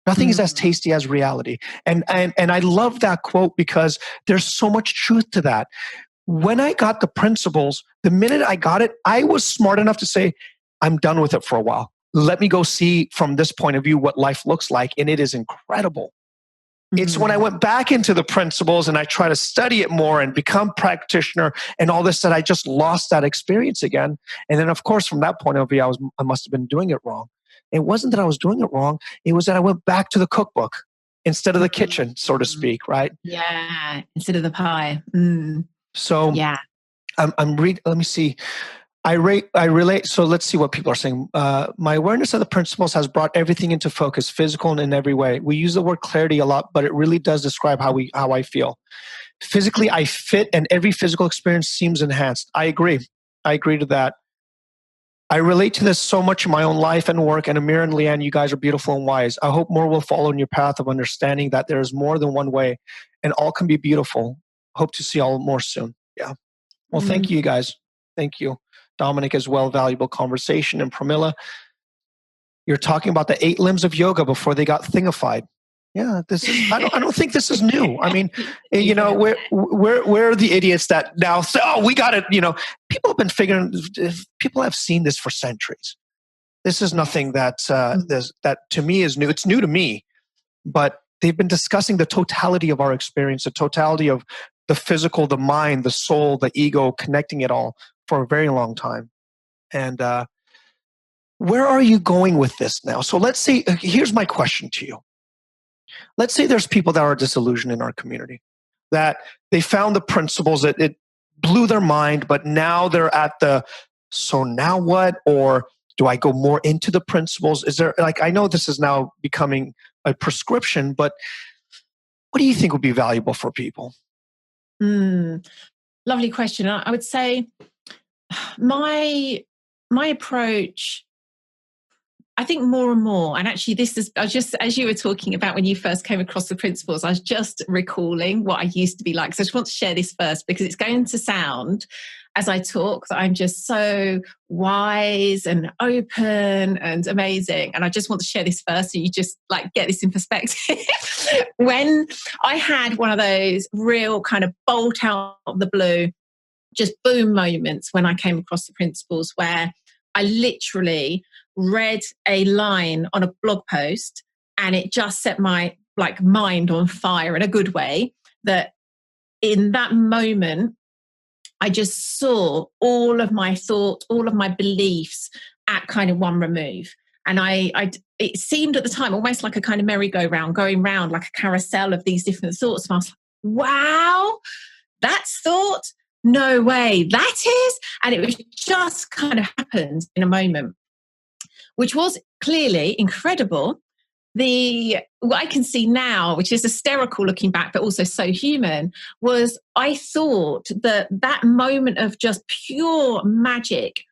[SPEAKER 3] Nothing is as tasty as reality. And I love that quote because there's so much truth to that. When I got the principles, the minute I got it, I was smart enough to say, I'm done with it for a while. Let me go see from this point of view what life looks like. And it is incredible. It's when I went back into the principles and I try to study it more and become practitioner and all this that I just lost that experience again. And then, of course, from that point of view, I must have been doing it wrong. It wasn't that I was doing it wrong. It was that I went back to the cookbook instead of the kitchen, so to speak, right?
[SPEAKER 2] Yeah, instead of the pie.
[SPEAKER 3] So yeah, I'm reading. Let me see. I relate. So let's see what people are saying. My awareness of the principles has brought everything into focus, physical and in every way. We use the word clarity a lot, but it really does describe how I feel. Physically, I fit, and every physical experience seems enhanced. I agree. I agree to that. I relate to this so much in my own life and work. And Amir and Lian, you guys are beautiful and wise. I hope more will follow in your path of understanding that there is more than one way, and all can be beautiful. Hope to see all more soon. Yeah. Well, thank you guys. Thank you. Dominic as well, valuable conversation. And Pramila, you're talking about the 8 limbs of yoga before they got thingified. Yeah, this is. I don't think this is new. I mean, we're the idiots that now say, "Oh, we got it." People have been figuring. People have seen this for centuries. This is nothing that that to me is new. It's new to me, but they've been discussing the totality of our experience, the totality of the physical, the mind, the soul, the ego, connecting it all for a very long time. And where are you going with this now? So let's say, here's my question to you. Let's say there's people that are disillusioned in our community, that they found the principles, that it blew their mind, but now they're at so now what? Or do I go more into the principles? Is there, I know this is now becoming a prescription, but what do you think would be valuable for people?
[SPEAKER 2] Lovely question. I would say my approach I think more and more, and actually I was just, as you were talking about when you first came across the principles, I was just recalling what I used to be like. So I just want to share this first because it's going to sound, as I talk, that I'm just so wise and open and amazing. And I just want to share this first so you just like get this in perspective. When I had one of those real kind of bolt out of the blue, just boom moments when I came across the principles where I literally read a line on a blog post and it just set my like mind on fire in a good way, that in that moment I just saw all of my thoughts, all of my beliefs at kind of one remove. And it seemed at the time almost like a kind of merry-go-round, going round like a carousel of these different thoughts. And I was like, wow, that's thought? No way, that is? And it was just kind of happened in a moment, which was clearly incredible. What I can see now, which is hysterical looking back, but also so human, was I thought that moment of just pure magic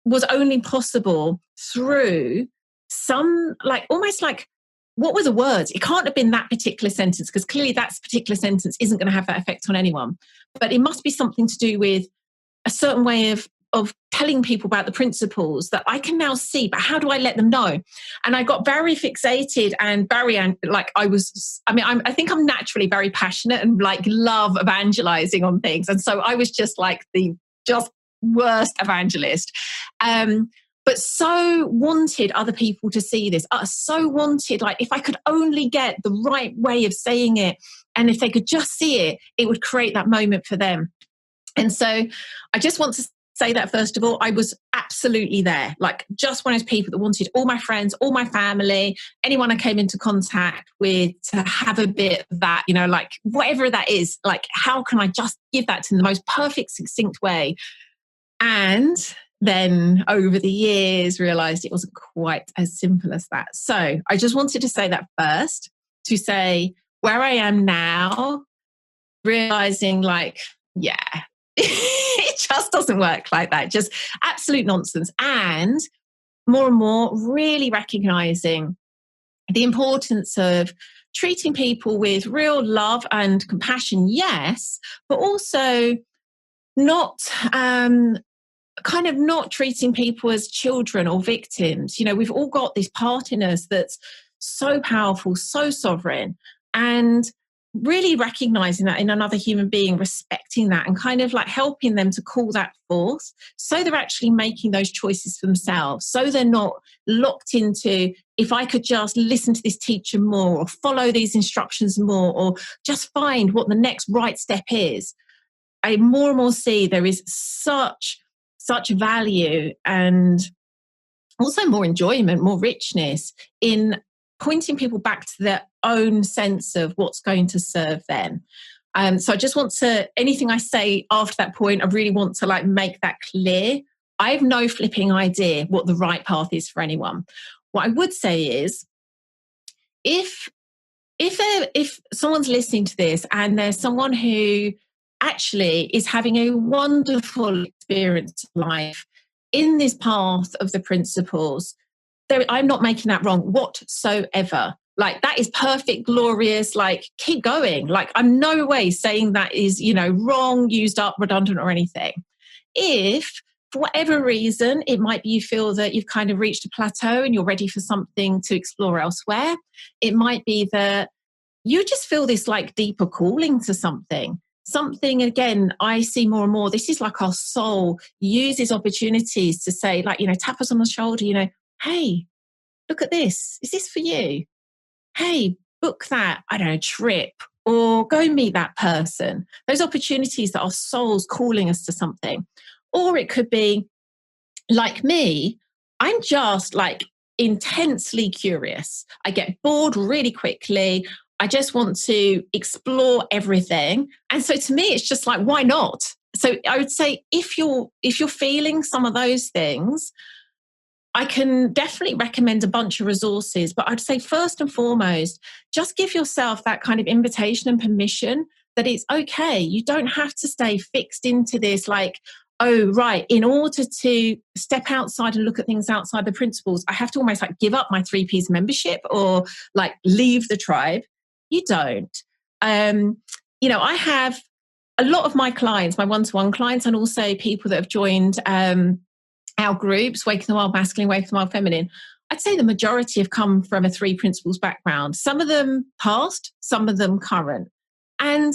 [SPEAKER 2] was only possible through some, like, almost like, what were the words? It can't have been that particular sentence, because clearly that particular sentence isn't going to have that effect on anyone. But it must be something to do with a certain way of telling people about the principles that I can now see, but how do I let them know? And I got very fixated and I think I'm naturally very passionate and like love evangelizing on things. And so I was just like the just worst evangelist. But so wanted other people to see this. So wanted, like, if I could only get the right way of saying it, and if they could just see it, it would create that moment for them. And so I just want to say that, first of all, I was absolutely there. Like, just one of those people that wanted all my friends, all my family, anyone I came into contact with to have a bit of that, you know, like whatever that is, like, how can I just give that to them in the most perfect, succinct way? And then over the years realized it wasn't quite as simple as that. So I just wanted to say that first, to say where I am now, realizing like, yeah, it just doesn't work like that. Just absolute nonsense. And more really recognizing the importance of treating people with real love and compassion, yes, but also not not treating people as children or victims. You know, we've all got this part in us that's so powerful, so sovereign, and really recognizing that in another human being, respecting that, and kind of like helping them to call that forth, so they're actually making those choices for themselves, so they're not locked into, if I could just listen to this teacher more, or follow these instructions more, or just find what the next right step is. I more and more see there is such value and also more enjoyment, more richness in pointing people back to their own sense of what's going to serve them. So I just want to, anything I say after that point, I really want to like make that clear. I have no flipping idea what the right path is for anyone. What I would say is, if someone's listening to this and there's someone who actually is having a wonderful experience in life in this path of the principles, I'm not making that wrong whatsoever. Like, that is perfect, glorious, like, keep going. Like, I'm no way saying that is, you know, wrong, used up, redundant, or anything. If for whatever reason, it might be you feel that you've kind of reached a plateau and you're ready for something to explore elsewhere. It might be that you just feel this like deeper calling to something, again, I see more and more, this is like our soul uses opportunities to say, like, you know, tap us on the shoulder, you know, hey, look at this. Is this for you? Hey, book that, I don't know, trip, or go meet that person. Those opportunities that our soul's calling us to something. Or it could be like me, I'm just like intensely curious. I get bored really quickly. I just want to explore everything. And so to me, it's just like, why not? So I would say if you're feeling some of those things, I can definitely recommend a bunch of resources. But I'd say first and foremost, just give yourself that kind of invitation and permission that it's okay. You don't have to stay fixed into this like oh, right, in order to step outside and look at things outside the principles, I have to almost like give up my 3Ps membership or like leave the tribe. You don't. I have a lot of my clients, my one-to-one clients, and also people that have joined our groups, Waking the Wild Masculine, Waking the Wild Feminine. I'd say the majority have come from a 3 principles background. Some of them past, some of them current. And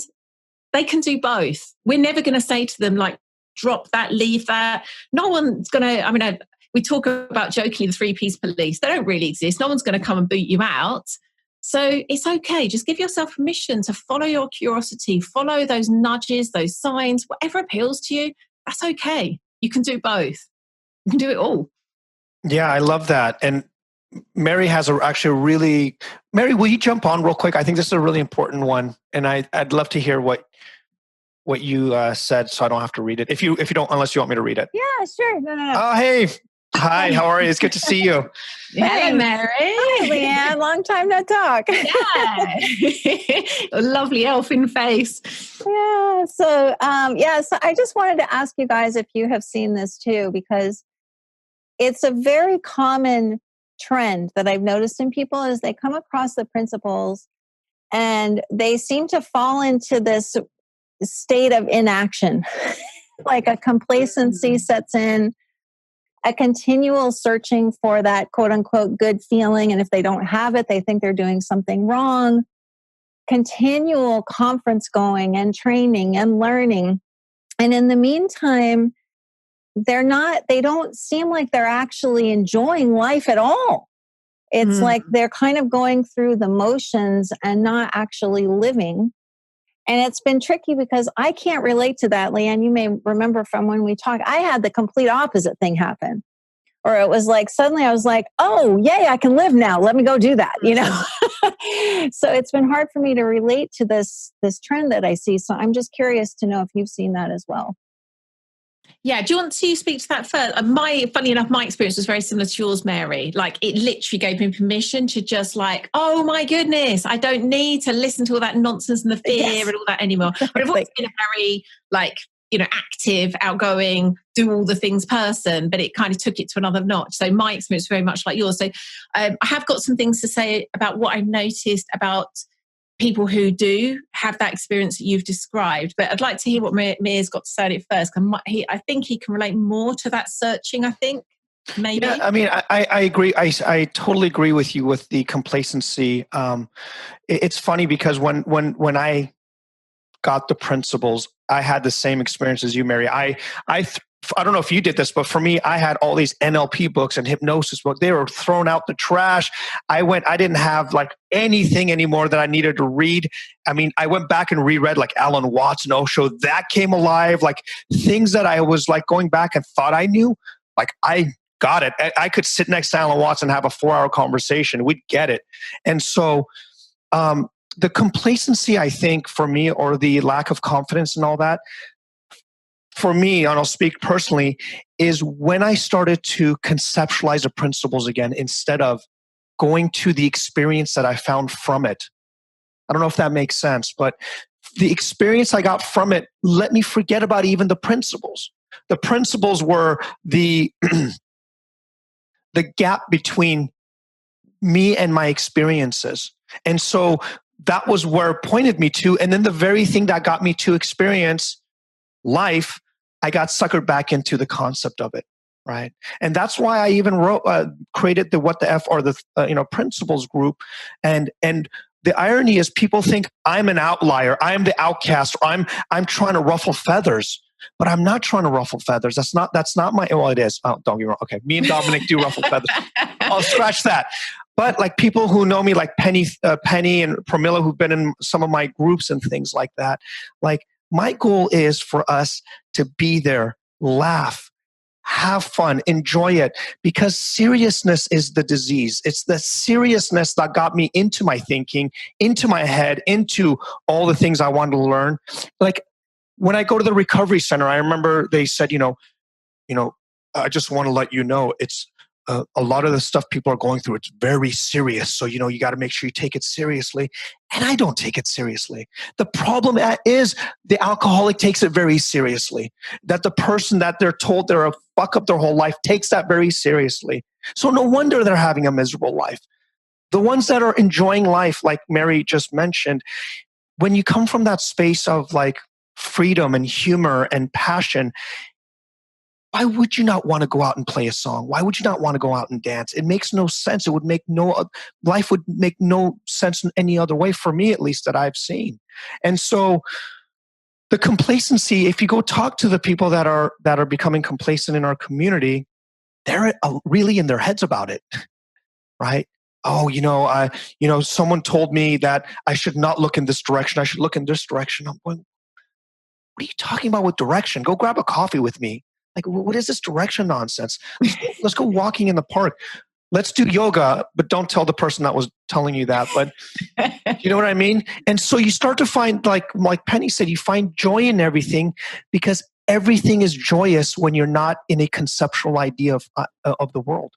[SPEAKER 2] they can do both. We're never going to say to them, like, drop that, leave that. No one's going to, we talk about jokingly the 3 Ps police. They don't really exist. No one's going to come and boot you out. So it's okay. Just give yourself permission to follow your curiosity, follow those nudges, those signs, whatever appeals to you. That's okay. You can do both. You can do it all.
[SPEAKER 3] Yeah, I love that. And Mary has Mary, will you jump on real quick? I think this is a really important one. And I'd love to hear what you said, so I don't have to read it. If you don't, unless you want me to read it.
[SPEAKER 4] Yeah, sure. No.
[SPEAKER 3] Oh, hey. Hi, how are you? It's good to see you.
[SPEAKER 2] Hello, Mary.
[SPEAKER 4] Hi, Lian. Long time no talk.
[SPEAKER 2] Yeah. A lovely elfin face.
[SPEAKER 4] Yeah. So I just wanted to ask you guys if you have seen this too, because it's a very common trend that I've noticed in people is they come across the principles and they seem to fall into this state of inaction, like a complacency sets in, a continual searching for that quote unquote good feeling. And if they don't have it, they think they're doing something wrong. Continual conference going and training and learning. And in the meantime, they don't seem like they're actually enjoying life at all. It's like they're kind of going through the motions and not actually living. And it's been tricky because I can't relate to that, Lian. You may remember from when we talked, I had the complete opposite thing happen. Or it was like, suddenly I was like, oh, yay, I can live now. Let me go do that, So it's been hard for me to relate to this trend that I see. So I'm just curious to know if you've seen that as well.
[SPEAKER 2] Yeah, do you want to speak to that first? Funny enough, my experience was very similar to yours, Mary. Like, it literally gave me permission to just like, oh my goodness, I don't need to listen to all that nonsense and the fear and all that anymore. But I've always been a very active, outgoing, do all the things person, but it kind of took it to another notch. So my experience was very much like yours. So I have got some things to say about what I've noticed about people who do have that experience that you've described. But I'd like to hear what Mir's got to say on it first. I think he can relate more to that searching, I think, maybe.
[SPEAKER 3] Yeah, I mean, I agree. I totally agree with you with the complacency. It's funny because when I got the principles, I had the same experience as you, Mary. I don't know if you did this, but for me, I had all these NLP books and hypnosis books. They were thrown out the trash. I didn't have like anything anymore that I needed to read. I mean, I went back and reread like Alan Watts and Osho. That came alive. Like things that I was like going back and thought I knew, like I got it. I could sit next to Alan Watts and have a 4-hour conversation. We'd get it. And so the complacency, I think, for me, or the lack of confidence and all that, for me, and I'll speak personally, is when I started to conceptualize the principles again instead of going to the experience that I found from it. I don't know if that makes sense, but the experience I got from it let me forget about even the principles. The principles were the gap between me and my experiences. And so that was where it pointed me to. And then the very thing that got me to experience life, I got suckered back into the concept of it, right? And that's why I even created the What the F or the principles group. And the irony is, people think I'm an outlier, I'm the outcast, or I'm trying to ruffle feathers. But I'm not trying to ruffle feathers. That's not my. Well, it is. Oh, don't get me wrong. Okay, me and Dominic do ruffle feathers. I'll scratch that. But like people who know me, like Penny and Pramila, who've been in some of my groups and things like that, like. My goal is for us to be there, laugh, have fun, enjoy it, because seriousness is the disease. It's the seriousness that got me into my thinking, into my head, into all the things I wanted to learn. Like when I go to the recovery center, I remember they said, I just want to let you know a lot of the stuff people are going through, it's very serious. So, you got to make sure you take it seriously. And I don't take it seriously. The problem is the alcoholic takes it very seriously. That the person that they're told they're a fuck up their whole life takes that very seriously. So no wonder they're having a miserable life. The ones that are enjoying life, like Mary just mentioned, when you come from that space of like freedom and humor and passion, why would you not want to go out and play a song? Why would you not want to go out and dance? It makes no sense. Life would make no sense in any other way, for me at least, that I've seen. And so the complacency, if you go talk to the people that are becoming complacent in our community, they're really in their heads about it, right? Oh, someone told me that I should not look in this direction. I should look in this direction. I'm going, what are you talking about with direction? Go grab a coffee with me. Like, what is this direction nonsense? Let's go walking in the park. Let's do yoga, but don't tell the person that was telling you that. But you know what I mean? And so you start to find, like Penny said, you find joy in everything, because everything is joyous when you're not in a conceptual idea of the world.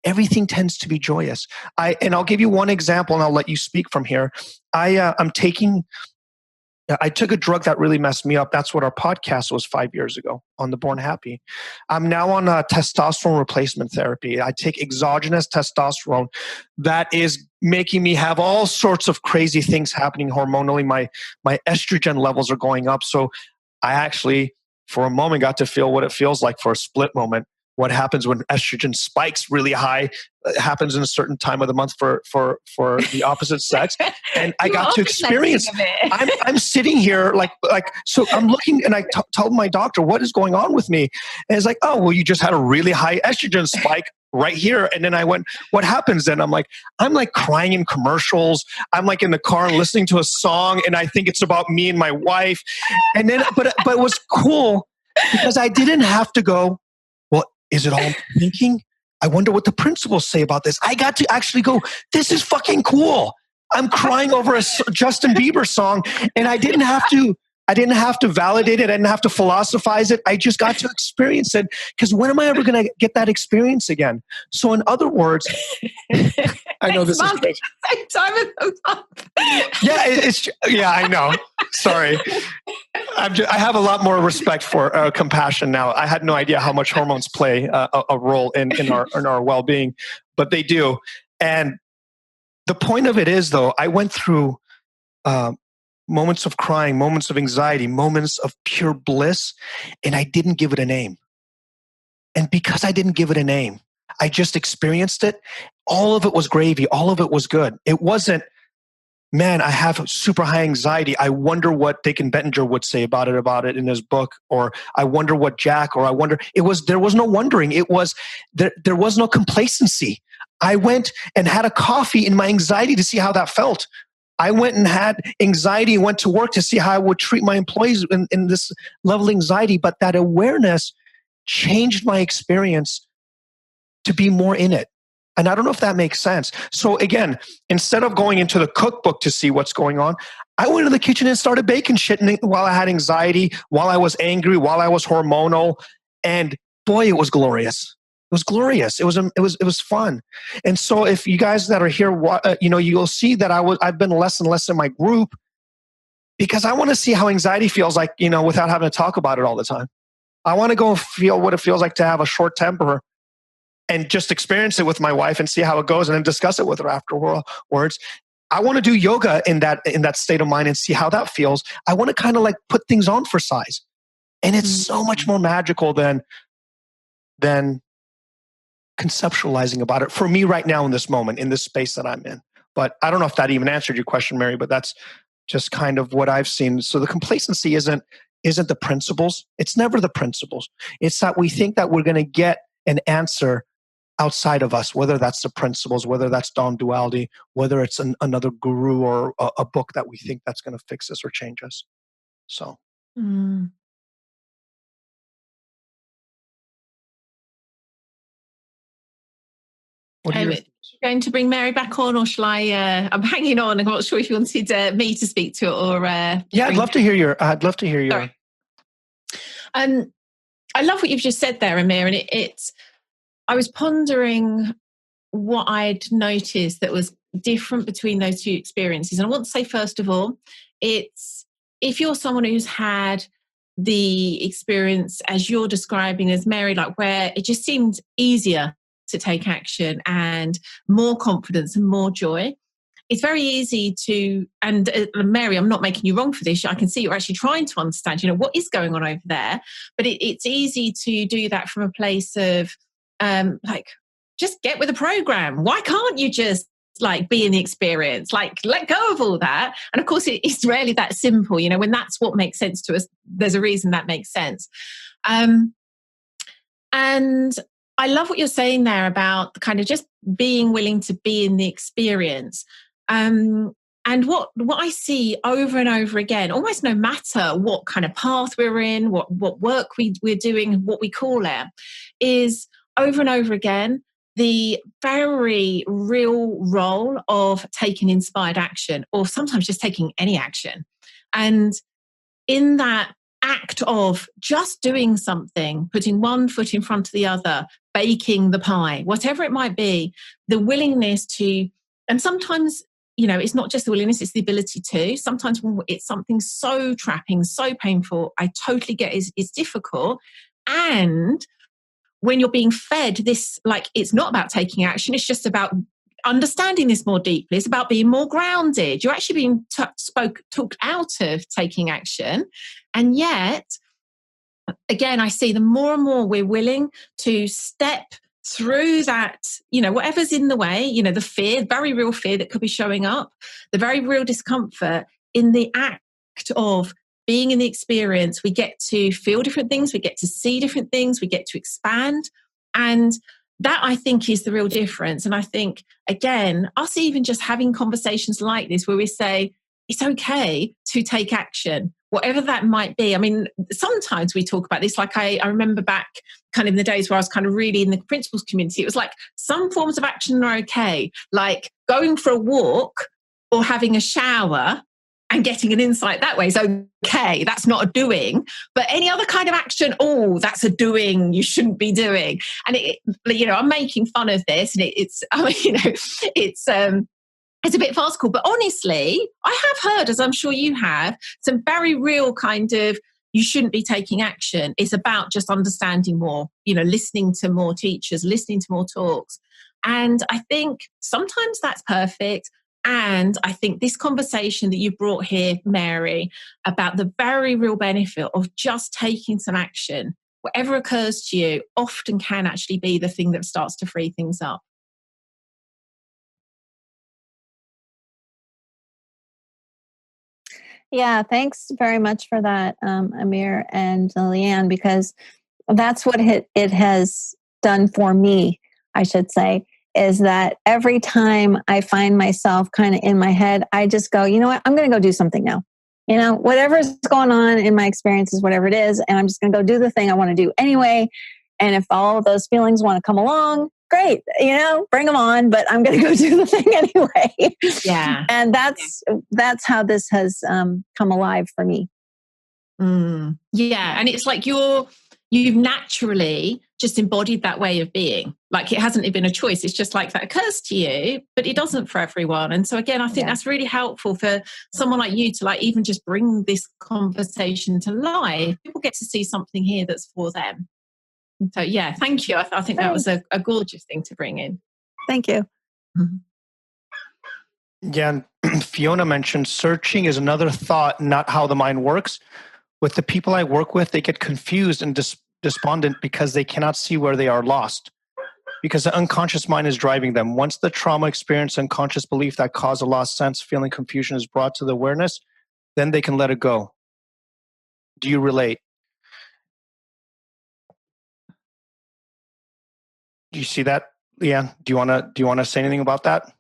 [SPEAKER 3] Everything tends to be joyous. And I'll give you one example, and I'll let you speak from here. I took a drug that really messed me up. That's what our podcast was 5 years ago, on the Born Happy. I'm now on testosterone replacement therapy. I take exogenous testosterone that is making me have all sorts of crazy things happening hormonally. My estrogen levels are going up. So I actually, for a moment, got to feel what it feels like for a split moment. What happens when estrogen spikes really high happens in a certain time of the month for the opposite sex. And I got to experience, I'm sitting here so I'm looking, and I told my doctor, what is going on with me? And it's like, oh, well, you just had a really high estrogen spike right here. And then I went, what happens then? I'm like crying in commercials. I'm like in the car and listening to a song, and I think it's about me and my wife. And then, but it was cool because I didn't have to go, well, is it all thinking? I wonder what the principals say about this. I got to actually go, this is fucking cool. I'm crying over a Justin Bieber song, and I didn't have to validate it. I didn't have to philosophize it. I just got to experience it, because when am I ever going to get that experience again? So in other words, I know this is crazy.
[SPEAKER 2] Same time of the month.
[SPEAKER 3] Yeah, I know. Sorry. I have a lot more respect for compassion now. I had no idea how much hormones play a role in our well-being, but they do. And the point of it is, though, I went through moments of crying, moments of anxiety, moments of pure bliss, and I didn't give it a name. And because I didn't give it a name, I just experienced it. All of it was gravy. All of it was good. It wasn't, man, I have super high anxiety. I wonder what Dick and Bettinger would say about it in his book, or I wonder what Jack, or I wonder. There was no wondering. There was no complacency. I went and had a coffee in my anxiety to see how that felt. I went and had anxiety and went to work to see how I would treat my employees in this level of anxiety. But that awareness changed my experience to be more in it. And I don't know if that makes sense. So again, instead of going into the cookbook to see what's going on, I went to the kitchen and started baking shit while I had anxiety, while I was angry, while I was hormonal. And boy, it was glorious. It was glorious. It was fun. And so if you guys that are here, you'll see that I've been less and less in my group, because I want to see how anxiety feels like, without having to talk about it all the time. I want to go feel what it feels like to have a short temper and just experience it with my wife and see how it goes, and then discuss it with her afterwards. I want to do yoga in that state of mind and see how that feels. I want to kind of like put things on for size. And it's so much more magical than conceptualizing about it for me right now in this moment, in this space that I'm in. But I don't know if that even answered your question, Mary, but that's just kind of what I've seen. So the complacency isn't the principles. It's never the principles. It's that we think that we're going to get an answer outside of us, whether that's the principles, whether that's non-duality, whether it's another guru or a book that we think that's going to fix us or change us. So.
[SPEAKER 2] I'm going to bring Mary back on, or shall I? I'm hanging on. I'm not sure if you wanted me to speak to it, or
[SPEAKER 3] yeah, I'd love to hear your. I
[SPEAKER 2] love what you've just said there, Amir, and I was pondering what I'd noticed that was different between those two experiences. And I want to say, first of all, it's if you're someone who's had the experience as you're describing as Mary, like where it just seemed easier to take action and more confidence and more joy. It's very easy to, and Mary, I'm not making you wrong for this. I can see you're actually trying to understand, what is going on over there. But it's easy to do that from a place of like, just get with the program. Why can't you just like be in the experience? Like, let go of all that. And of course, it's rarely that simple. When that's what makes sense to us, there's a reason that makes sense. And I love what you're saying there about kind of just being willing to be in the experience. And what I see over and over again, almost no matter what kind of path we're in, what work we're doing, what we call it, is over and over again, the very real role of taking inspired action, or sometimes just taking any action. And in that act of just doing something, putting one foot in front of the other, baking the pie, whatever it might be, the willingness to, and sometimes, it's not just the willingness, it's the ability to. Sometimes when it's something so trapping, so painful, I totally get it's difficult. And when you're being fed this, like, it's not about taking action, it's just about understanding this more deeply. It's about being more grounded. You're actually being talked out of taking action. And yet, again, I see the more and more we're willing to step through that, whatever's in the way, the fear, very real fear that could be showing up, the very real discomfort in the act of being in the experience, we get to feel different things, we get to see different things, we get to expand. And that, I think, is the real difference. And I think, again, us even just having conversations like this where we say, it's okay to take action, whatever that might be. I mean, sometimes we talk about this, like I remember back kind of in the days where I was kind of really in the principals community, it was like some forms of action are okay, like going for a walk or having a shower and getting an insight that way is okay. That's not a doing. But any other kind of action, that's a doing you shouldn't be doing. And I'm making fun of this, and it's a bit farcical. But honestly, I have heard, as I'm sure you have, some very real kind of you shouldn't be taking action. It's about just understanding more, listening to more teachers, listening to more talks. And I think sometimes that's perfect. And I think this conversation that you brought here, Mary, about the very real benefit of just taking some action, whatever occurs to you, often can actually be the thing that starts to free things up.
[SPEAKER 4] Yeah, thanks very much for that, Amir and Lian, because that's what it has done for me, I should say, is that every time I find myself kind of in my head, I just go, you know what, I'm going to go do something now. Whatever's going on in my experiences, whatever it is, and I'm just going to go do the thing I want to do anyway. And if all of those feelings want to come along, great, bring them on, but I'm going to go do the thing anyway.
[SPEAKER 2] Yeah.
[SPEAKER 4] And that's how this has come alive for me.
[SPEAKER 2] Yeah. And it's like you've naturally just embodied that way of being. Like, it hasn't been a choice. It's just like that occurs to you, but it doesn't for everyone. And so again, I think that's really helpful for someone like you to like even just bring this conversation to life. People get to see something here that's for them. So yeah, thank you. I think that was a gorgeous thing to bring in.
[SPEAKER 4] Thank you.
[SPEAKER 3] Yeah, and Fiona mentioned searching is another thought, not how the mind works. With the people I work with, they get confused and despondent because they cannot see where they are lost, because the unconscious mind is driving them. Once the trauma experience, unconscious belief that caused a lost sense, feeling, confusion is brought to the awareness, then they can let it go. Do you relate? Do you see that, Lian? Do you want to say anything about that?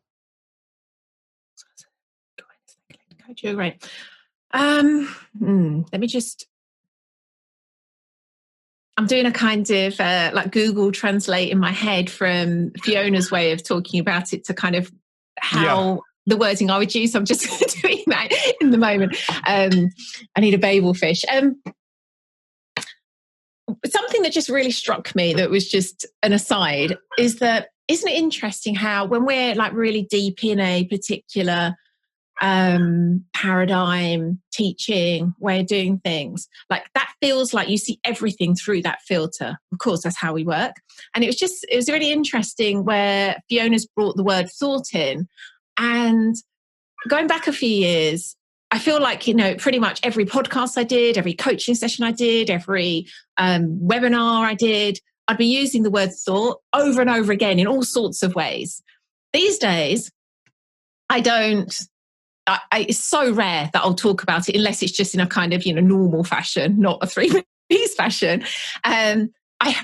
[SPEAKER 2] You're right. Let me just. I'm doing a kind of like Google Translate in my head from Fiona's way of talking about it to kind of how the wording I would use. I'm just doing that in the moment. I need a babel fish. something that just really struck me, that was just an aside, is that, isn't it interesting how when we're like really deep in a particular paradigm, teaching, way of doing things, like that feels like you see everything through that filter. Of course, that's how we work. And it was really interesting where Fiona's brought the word thought in. And going back a few years, I feel like, pretty much every podcast I did, every coaching session I did, every webinar I did, I'd be using the word thought over and over again in all sorts of ways. These days, I don't. It's so rare that I'll talk about it unless it's just in a kind of, normal fashion, not a 3-piece fashion. I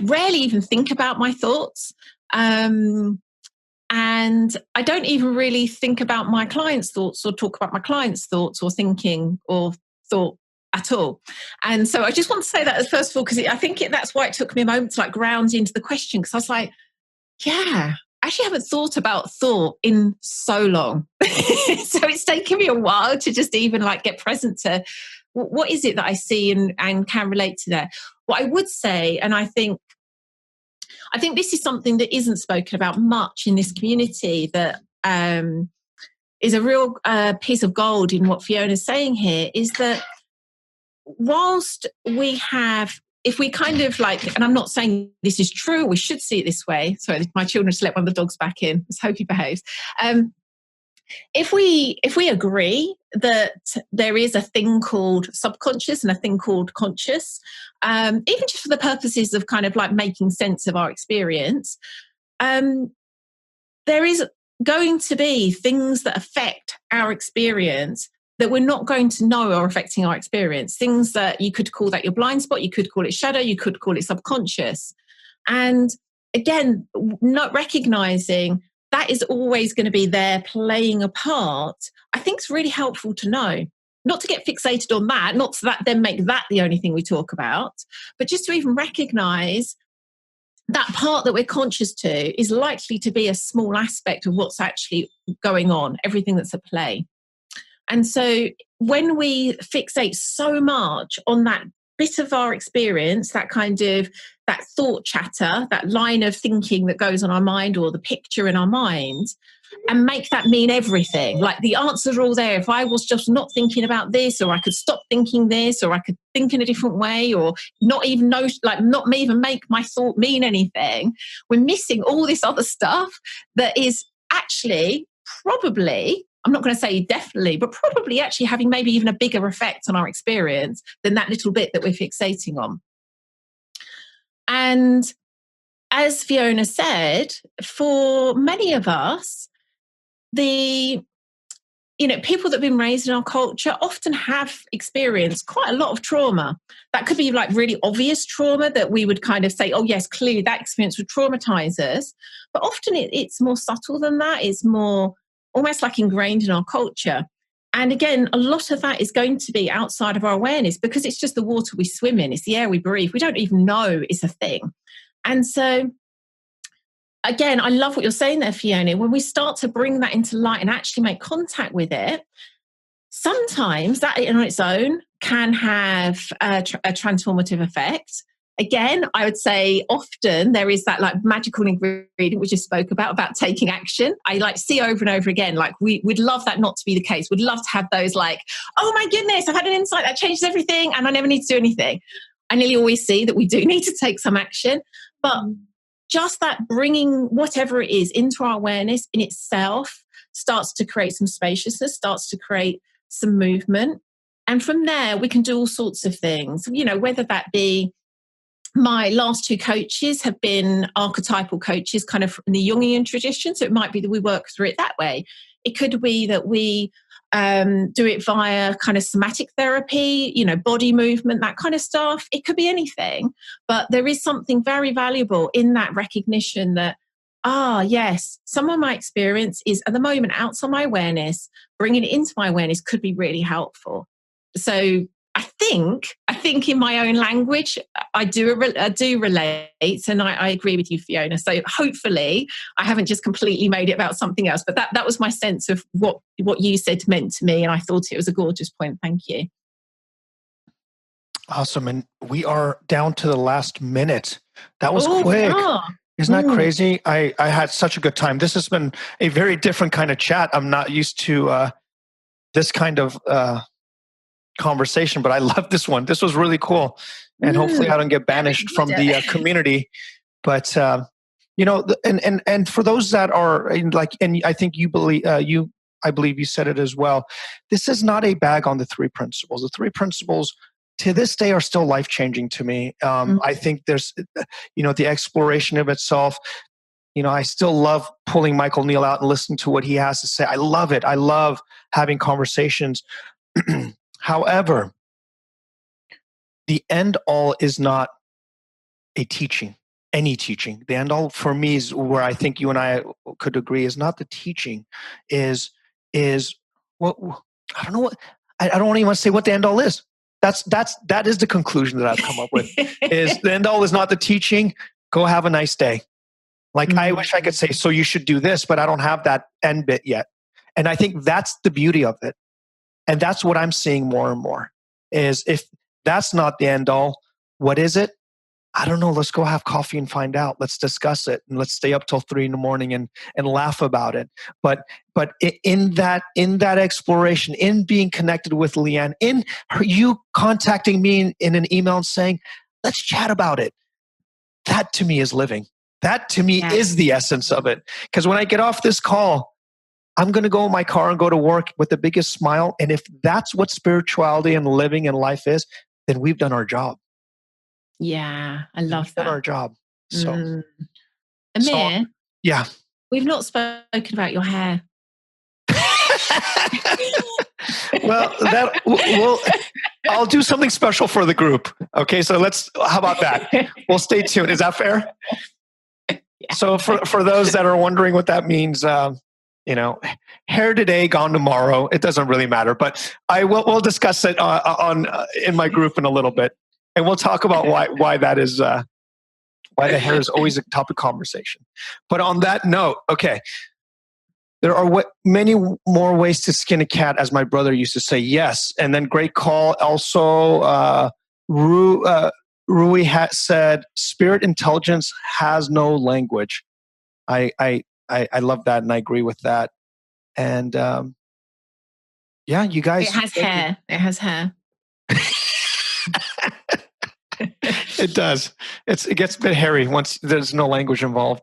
[SPEAKER 2] rarely even think about my thoughts. And I don't even really think about my clients' thoughts or talk about my clients' thoughts or thinking or thought at all. And so I just want to say that first of all, because I think that's why it took me a moment to like ground into the question, because I was like, yeah, I actually haven't thought about thought in so long. So it's taken me a while to just even like get present to what is it that I see and can relate to that. What I would say, and I think this is something that isn't spoken about much in this community, that is a real piece of gold in what Fiona's saying here, is that whilst we have, if we kind of like, and I'm not saying this is true, we should see it this way. Sorry, my children just let one of the dogs back in. Let's hope he behaves. If we agree that there is a thing called subconscious and a thing called conscious, even just for the purposes of kind of like making sense of our experience, there is going to be things that affect our experience that we're not going to know are affecting our experience. Things that you could call that your blind spot, you could call it shadow, you could call it subconscious. And again, not recognizing that is always going to be there playing a part, I think it's really helpful to know. Not to get fixated on that, not to that then make that the only thing we talk about, but just to even recognize that part that we're conscious to is likely to be a small aspect of what's actually going on, everything that's at play. And so when we fixate so much on that bit of our experience, that kind of that thought chatter, that line of thinking that goes on our mind or the picture in our mind, and make that mean everything. Like the answers are all there. If I was just not thinking about this, or I could stop thinking this, or I could think in a different way, or not even know, like not even make my thought mean anything, we're missing all this other stuff that is actually probably, I'm not going to say definitely, but probably actually having maybe even a bigger effect on our experience than that little bit that we're fixating on. And as Fiona said, for many of us, people that have been raised in our culture often have experienced quite a lot of trauma. That could be like really obvious trauma that we would kind of say, oh yes, clearly that experience would traumatize us. But often it's more subtle than that. It's more almost like ingrained in our culture. And again, a lot of that is going to be outside of our awareness because it's just the water we swim in. It's the air we breathe. We don't even know it's a thing. And so, again, I love what you're saying there, Fiona. When we start to bring that into light and actually make contact with it, sometimes that on its own can have a transformative effect. Again, I would say often there is that like magical ingredient we just spoke about taking action. I like see over and over again, like we'd love that not to be the case. We'd love to have those like, oh my goodness, I've had an insight that changes everything and I never need to do anything. I nearly always see that we do need to take some action, but just that bringing whatever it is into our awareness in itself starts to create some spaciousness, starts to create some movement. And from there, we can do all sorts of things, whether that be my last two coaches have been archetypal coaches kind of in the Jungian tradition. So it might be that we work through it that way. It could be that we do it via kind of somatic therapy, body movement, that kind of stuff. It could be anything, but there is something very valuable in that recognition that, yes, some of my experience is at the moment outside my awareness. Bringing it into my awareness could be really helpful. So I think in my own language, I do relate, and I agree with you, Fiona. So hopefully I haven't just completely made it about something else, but that was my sense of what you said meant to me, and I thought it was a gorgeous point. Thank you.
[SPEAKER 3] Awesome. And we are down to the last minute. That was
[SPEAKER 2] Oh,
[SPEAKER 3] quick. Isn't that
[SPEAKER 2] Mm.
[SPEAKER 3] crazy? I had such a good time. This has been a very different kind of chat. I'm not used to this kind of conversation, but I love this one. This was really cool. And hopefully I don't get banished from the community. But, and for those that are like, and I think you believe, I believe you said it as well. This is not a bag on the 3 principles. The 3 principles to this day are still life-changing to me. I think there's, the exploration of itself. I still love pulling Michael Neal out and listening to what he has to say. I love it. I love having conversations. However, the end all is not a teaching, any teaching. The end all for me is where I think you and I could agree is not the teaching, is what I don't know what I don't even want to say what the end all is. That is the conclusion that I've come up with. Is the end all is not the teaching. Go have a nice day. Like I wish I could say, so you should do this, but I don't have that end bit yet. And I think that's the beauty of it. And that's what I'm seeing more and more is if that's not the end all, what is it? I don't know. Let's go have coffee and find out. Let's discuss it. And let's stay up till 3 a.m. and laugh about it. But in that exploration, in being connected with Lian, in you contacting me in an email and saying, let's chat about it. That to me is living. That to me is the essence of it. Because when I get off this call, I'm going to go in my car and go to work with the biggest smile. And if that's what spirituality and living and life is, then we've done our job.
[SPEAKER 2] Yeah, I love that.
[SPEAKER 3] We've done our job. So,
[SPEAKER 2] Amir,
[SPEAKER 3] yeah.
[SPEAKER 2] We've not spoken about your hair.
[SPEAKER 3] Well, I'll do something special for the group. Okay, so how about that? We'll stay tuned. Is that fair? Yeah. So for those that are wondering what that means, hair today, gone tomorrow. It doesn't really matter, but we'll discuss it in my group in a little bit, and we'll talk about why that is why the hair is always a topic of conversation. But on that note, okay, there are many more ways to skin a cat, as my brother used to say. Yes, and then great call. Also, Rui said, "Spirit intelligence has no language." I love that, and I agree with that. And yeah, you guys.
[SPEAKER 2] It has hair. It has hair.
[SPEAKER 3] It does. It gets a bit hairy once there's no language involved.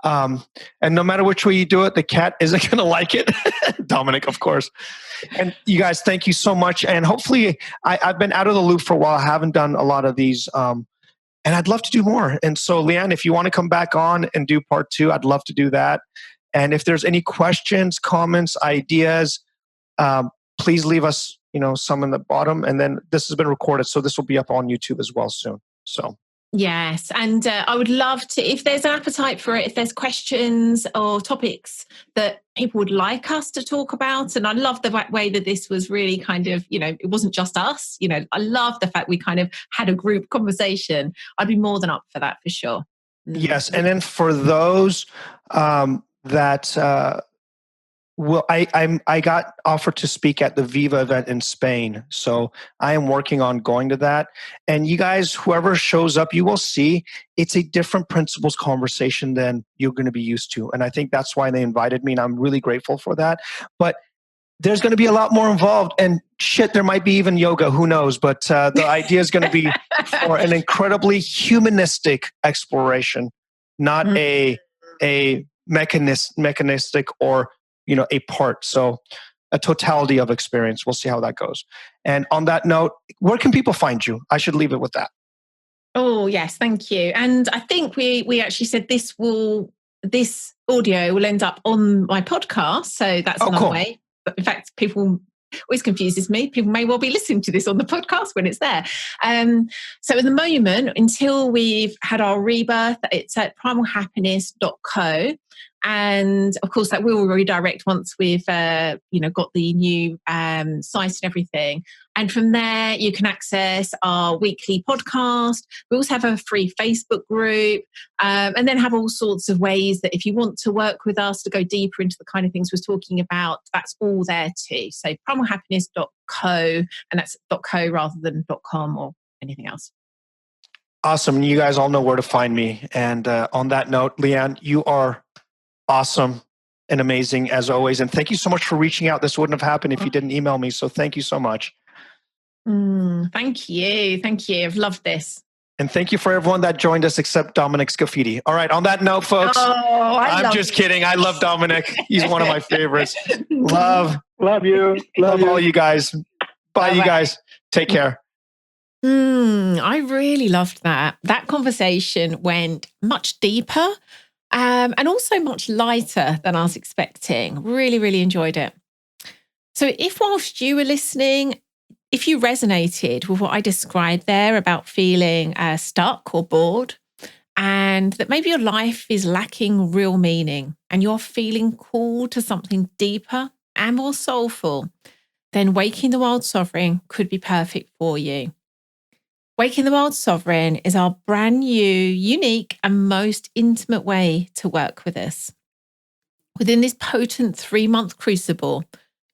[SPEAKER 3] And no matter which way you do it, the cat isn't going to like it. Dominic, of course. And you guys, thank you so much. And hopefully, I've been out of the loop for a while. I haven't done a lot of these. And I'd love to do more. And so, Lian, if you want to come back on and do part 2, I'd love to do that. And if there's any questions, comments, ideas, please leave us, some in the bottom. And then this has been recorded, so this will be up on YouTube as well soon. So.
[SPEAKER 2] Yes. And I would love to, if there's an appetite for it, if there's questions or topics that people would like us to talk about. And I love the way that this was really kind of, it wasn't just us. I love the fact we kind of had a group conversation. I'd be more than up for that for sure.
[SPEAKER 3] Yes. And then for those that... I got offered to speak at the Viva event in Spain. So I am working on going to that. And you guys, whoever shows up, you will see it's a different principles conversation than you're going to be used to. And I think that's why they invited me. And I'm really grateful for that. But there's going to be a lot more involved. And there might be even yoga. Who knows? But the idea is going to be for an incredibly humanistic exploration, not a mechanistic or a part. So a totality of experience. We'll see how that goes. And on that note, where can people find you? I should leave it with that.
[SPEAKER 2] Oh, yes. Thank you. And I think we actually said this audio will end up on my podcast. So that's another way. But in fact, people always confuses me. People may well be listening to this on the podcast when it's there. So at the moment, until we've had our rebirth, it's at primalhappiness.co. And of course, that will redirect once we've, got the new site and everything. And from there, you can access our weekly podcast. We also have a free Facebook group, and then have all sorts of ways that if you want to work with us to go deeper into the kind of things we're talking about, that's all there too. So primalhappiness.co, and that's .co rather than .com or anything else.
[SPEAKER 3] Awesome. You guys all know where to find me. And on that note, Lian, you are awesome and amazing as always. And thank you so much for reaching out. This wouldn't have happened if you didn't email me. So thank you so much.
[SPEAKER 2] Thank you. Thank you. I've loved this.
[SPEAKER 3] And thank you for everyone that joined us except Dominic Scafidi. All right. On that note, folks, I'm just kidding. I love Dominic. He's one of my favorites. Love you. Love all you guys. Bye, you guys. Take care.
[SPEAKER 2] I really loved that. That conversation went much deeper and also much lighter than I was expecting. Really, really enjoyed it. So if whilst you were listening, if you resonated with what I described there about feeling stuck or bored, and that maybe your life is lacking real meaning and you're feeling called to something deeper and more soulful, then Waking the Wild Sovereign could be perfect for you. Waking the Wild Sovereign is our brand new, unique, and most intimate way to work with us. Within this potent 3-month crucible,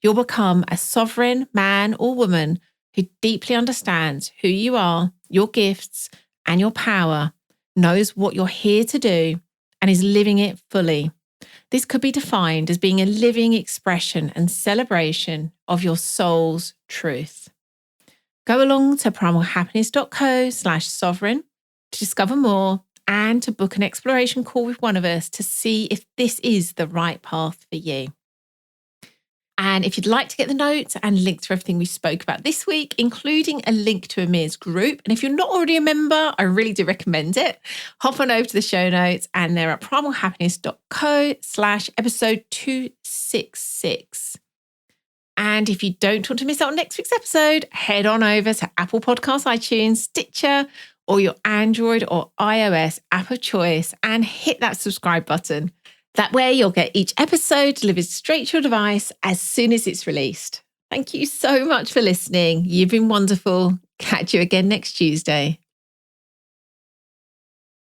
[SPEAKER 2] you'll become a sovereign man or woman who deeply understands who you are, your gifts, and your power, knows what you're here to do, and is living it fully. This could be defined as being a living expression and celebration of your soul's truth. Go along to primalhappiness.co/sovereign to discover more and to book an exploration call with one of us to see if this is the right path for you. And if you'd like to get the notes and links to everything we spoke about this week, including a link to Amir's group, and if you're not already a member, I really do recommend it. Hop on over to the show notes and they're at primalhappiness.co/episode 266. And if you don't want to miss out on next week's episode, head on over to Apple Podcasts, iTunes, Stitcher, or your Android or iOS app of choice and hit that subscribe button. That way you'll get each episode delivered straight to your device as soon as it's released. Thank you so much for listening. You've been wonderful. Catch you again next Tuesday.